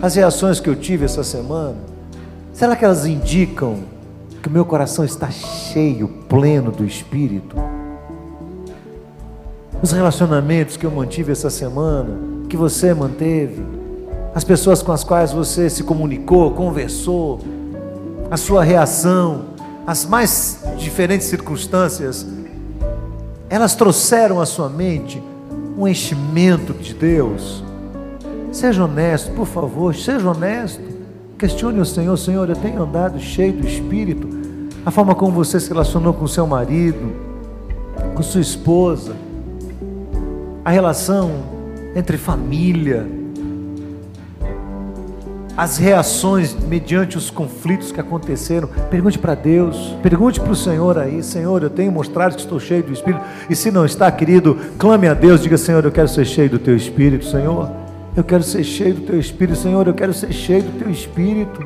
as reações que eu tive essa semana, será que elas indicam que o meu coração está cheio, pleno do Espírito? Os relacionamentos que eu mantive essa semana, que você manteve, as pessoas com as quais você se comunicou, conversou, a sua reação, as mais diferentes circunstâncias, elas trouxeram à sua mente um enchimento de Deus? Seja honesto, por favor, seja honesto. Questione o Senhor: Senhor, eu tenho andado cheio do Espírito? A forma como você se relacionou com seu marido, com sua esposa, a relação entre família, as reações mediante os conflitos que aconteceram. Pergunte para Deus, pergunte para o Senhor aí: Senhor, eu tenho mostrado que estou cheio do Espírito? E se não está, querido, clame a Deus, diga: Senhor, eu quero ser cheio do Teu Espírito, Senhor. Eu quero ser cheio do Teu Espírito, Senhor, eu quero ser cheio do Teu Espírito.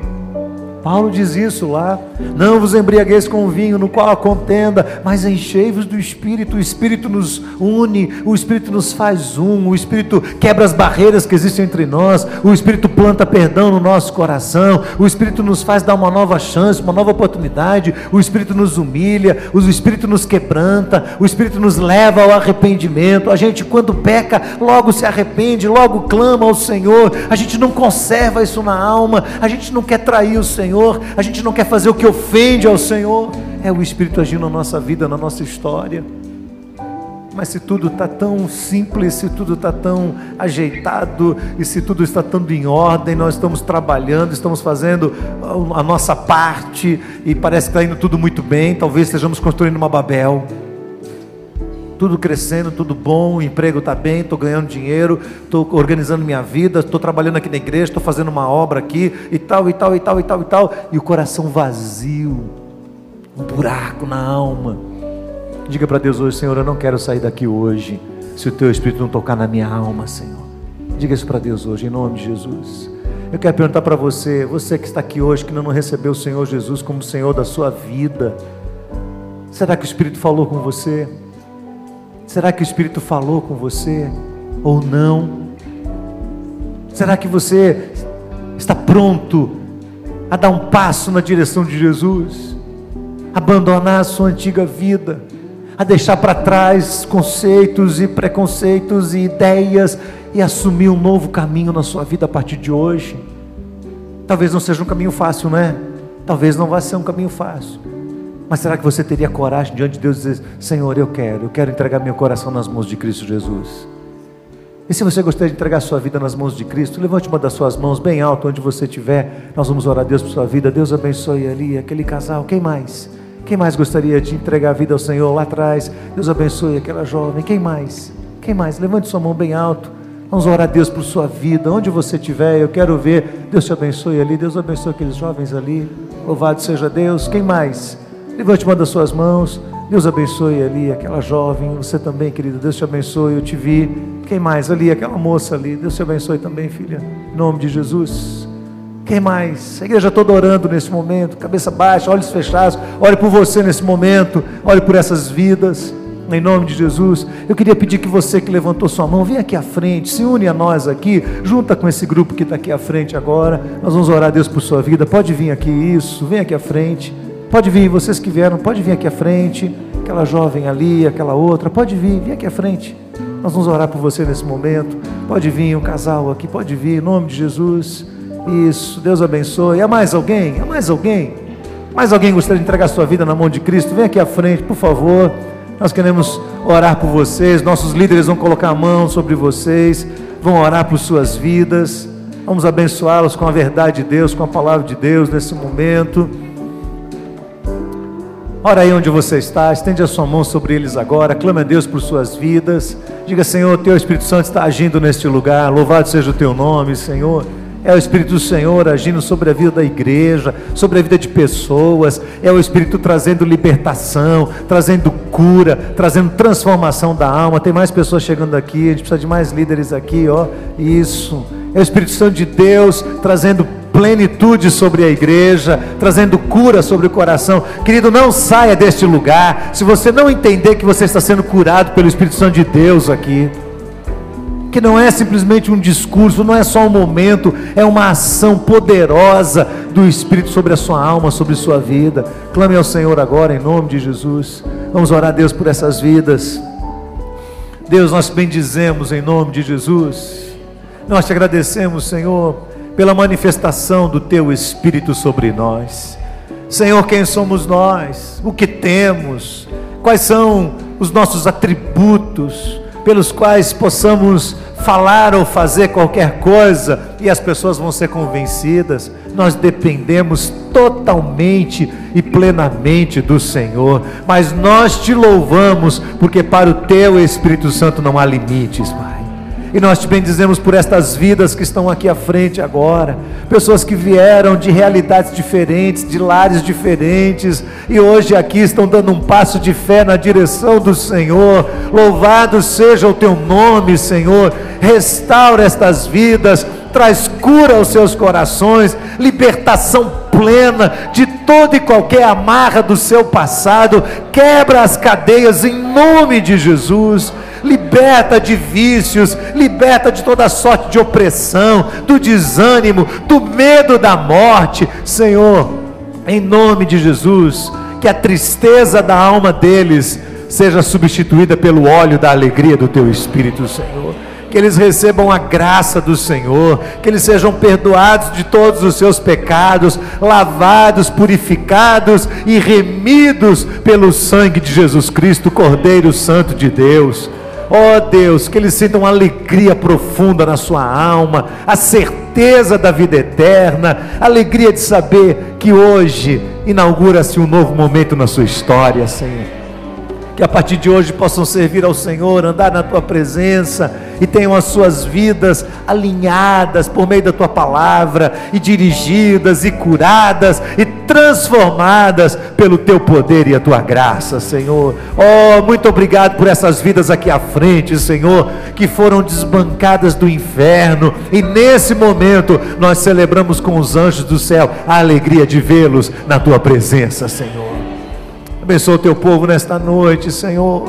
Paulo diz isso lá: não vos embriagueis com vinho, no qual há contenda, mas enchei-vos do Espírito. O Espírito nos une, o Espírito nos faz um, o Espírito quebra as barreiras que existem entre nós, o Espírito planta perdão no nosso coração, o Espírito nos faz dar uma nova chance, uma nova oportunidade, o Espírito nos humilha, o Espírito nos quebranta, o Espírito nos leva ao arrependimento. A gente, quando peca, logo se arrepende, logo clama ao Senhor. A gente não conserva isso na alma, a gente não quer trair o Senhor, a gente não quer fazer o que ofende ao Senhor. É o Espírito agindo na nossa vida, na nossa história. Mas se tudo está tão simples, se tudo está tão ajeitado, e se tudo está tão em ordem, nós estamos trabalhando, estamos fazendo a nossa parte, e parece que está indo tudo muito bem, talvez estejamos construindo uma Babel. Tudo crescendo, tudo bom, o emprego está bem, estou ganhando dinheiro, estou organizando minha vida, estou trabalhando aqui na igreja, estou fazendo uma obra aqui, e tal, e tal, e tal, e tal, e tal, e o coração vazio, um buraco na alma. Diga para Deus hoje: Senhor, eu não quero sair daqui hoje, se o Teu Espírito não tocar na minha alma, Senhor. Diga isso para Deus hoje, em nome de Jesus. Eu quero perguntar para você, você que está aqui hoje, que não recebeu o Senhor Jesus como Senhor da sua vida, será que o Espírito falou com você? Será que o Espírito falou com você ou não? Será que você está pronto a dar um passo na direção de Jesus? Abandonar a sua antiga vida, a deixar para trás conceitos e preconceitos e ideias e assumir um novo caminho na sua vida a partir de hoje? Talvez não seja um caminho fácil, não é? Talvez não vá ser um caminho fácil, Mas será que você teria coragem diante de Deus de dizer: Senhor, eu quero entregar meu coração nas mãos de Cristo Jesus? E se você gostaria de entregar sua vida nas mãos de Cristo, levante uma das suas mãos bem alto onde você estiver. Nós vamos orar a Deus por sua vida. Deus abençoe ali aquele casal. Quem mais? Quem mais gostaria de entregar a vida ao Senhor lá atrás? Deus abençoe aquela jovem. Quem mais? Quem mais? Levante sua mão bem alto. Vamos orar a Deus por sua vida. Onde você estiver, eu quero ver. Deus te abençoe ali. Deus abençoe aqueles jovens ali. Louvado seja Deus. Quem mais? Levante uma das suas mãos. Deus abençoe ali aquela jovem. Você também, querido. Deus te abençoe. Eu te vi. Quem mais? Ali, aquela moça ali. Deus te abençoe também, filha. Em nome de Jesus. Quem mais? A igreja toda orando nesse momento. Cabeça baixa, olhos fechados. Olhe por você nesse momento. Olhe por essas vidas. Em nome de Jesus. Eu queria pedir que você que levantou sua mão, venha aqui à frente. Se une a nós aqui. Junta com esse grupo que está aqui à frente agora. Nós vamos orar a Deus por sua vida. Pode vir aqui, isso. Vem aqui à frente. Pode vir, vocês que vieram, pode vir aqui à frente. Aquela jovem ali, aquela outra, pode vir, vem aqui à frente. Nós vamos orar por você nesse momento. Pode vir, um casal aqui, pode vir, em nome de Jesus. Isso, Deus abençoe. Há mais alguém? Há mais alguém? Mais alguém gostaria de entregar sua vida na mão de Cristo? Vem aqui à frente, por favor. Nós queremos orar por vocês. Nossos líderes vão colocar a mão sobre vocês, vão orar por suas vidas. Vamos abençoá-los com a verdade de Deus, com a palavra de Deus nesse momento. Ora aí onde você está, estende a sua mão sobre eles agora, clame a Deus por suas vidas, diga: Senhor, teu Espírito Santo está agindo neste lugar, louvado seja o teu nome, Senhor. É o Espírito do Senhor agindo sobre a vida da igreja, sobre a vida de pessoas, é o Espírito trazendo libertação, trazendo cura, trazendo transformação da alma. Tem mais pessoas chegando aqui, a gente precisa de mais líderes aqui, ó, isso, é o Espírito Santo de Deus trazendo plenitude sobre a igreja, trazendo cura sobre o coração. Querido, não saia deste lugar se você não entender que você está sendo curado pelo Espírito Santo de Deus aqui, que não é simplesmente um discurso, não é só um momento, é uma ação poderosa do Espírito sobre a sua alma, sobre a sua vida. Clame ao Senhor agora em nome de Jesus. Vamos orar a Deus por essas vidas. Deus, nós bendizemos em nome de Jesus. Nós te agradecemos, Senhor, pela manifestação do teu Espírito sobre nós. Senhor, quem somos nós? O que temos? Quais são os nossos atributos pelos quais possamos falar ou fazer qualquer coisa e as pessoas vão ser convencidas? Nós dependemos totalmente e plenamente do Senhor, mas nós te louvamos porque para o teu Espírito Santo não há limites, Pai. E nós te bendizemos por estas vidas que estão aqui à frente agora, pessoas que vieram de realidades diferentes, de lares diferentes, e hoje aqui estão dando um passo de fé na direção do Senhor. Louvado seja o teu nome, Senhor. Restaura estas vidas, traz cura aos seus corações, libertação plena de toda e qualquer amarra do seu passado, quebra as cadeias em nome de Jesus. Liberta de vícios, liberta de toda sorte de opressão, do desânimo, do medo da morte, Senhor, em nome de Jesus. Que a tristeza da alma deles seja substituída pelo óleo da alegria do teu Espírito, Senhor. Que eles recebam a graça do Senhor, que eles sejam perdoados de todos os seus pecados, lavados, purificados e remidos pelo sangue de Jesus Cristo, Cordeiro Santo de Deus. Ó Deus, que eles sintam alegria profunda na sua alma, a certeza da vida eterna, a alegria de saber que hoje inaugura-se um novo momento na sua história, Senhor. Que a partir de hoje possam servir ao Senhor, andar na tua presença e tenham as suas vidas alinhadas por meio da tua palavra e dirigidas e curadas e transformadas pelo teu poder e a tua graça, Senhor. Oh, muito obrigado por essas vidas aqui à frente, Senhor, que foram desbancadas do inferno e nesse momento nós celebramos com os anjos do céu a alegria de vê-los na tua presença, Senhor. Abençoa o teu povo nesta noite, Senhor.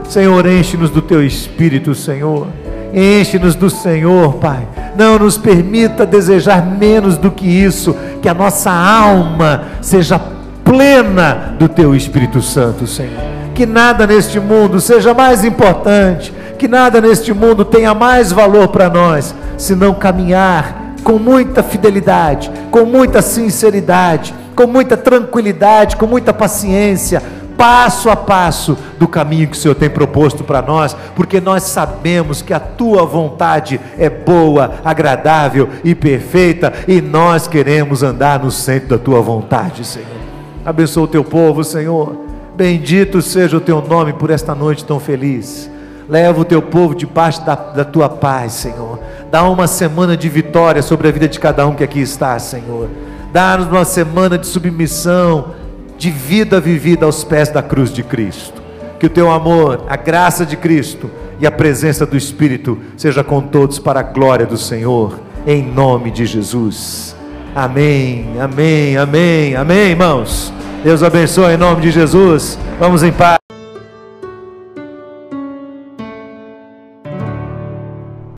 Senhor, enche-nos do teu Espírito, Senhor. Enche-nos do Senhor, Pai. Não nos permita desejar menos do que isso. Que a nossa alma seja plena do teu Espírito Santo, Senhor. Que nada neste mundo seja mais importante, que nada neste mundo tenha mais valor para nós, senão caminhar com muita fidelidade, com muita sinceridade, com muita tranquilidade, com muita paciência, passo a passo do caminho que o Senhor tem proposto para nós, porque nós sabemos que a tua vontade é boa, agradável e perfeita, e nós queremos andar no centro da tua vontade, Senhor. Abençoa o teu povo, Senhor. Bendito seja o teu nome por esta noite tão feliz. Leva o teu povo debaixo da tua paz, Senhor. Dá uma semana de vitória sobre a vida de cada um que aqui está, Senhor. Dá-nos uma semana de submissão, de vida vivida aos pés da cruz de Cristo. Que o teu amor, a graça de Cristo e a presença do Espírito seja com todos para a glória do Senhor, em nome de Jesus. Amém, amém, amém, amém, irmãos. Deus abençoe em nome de Jesus. Vamos em paz.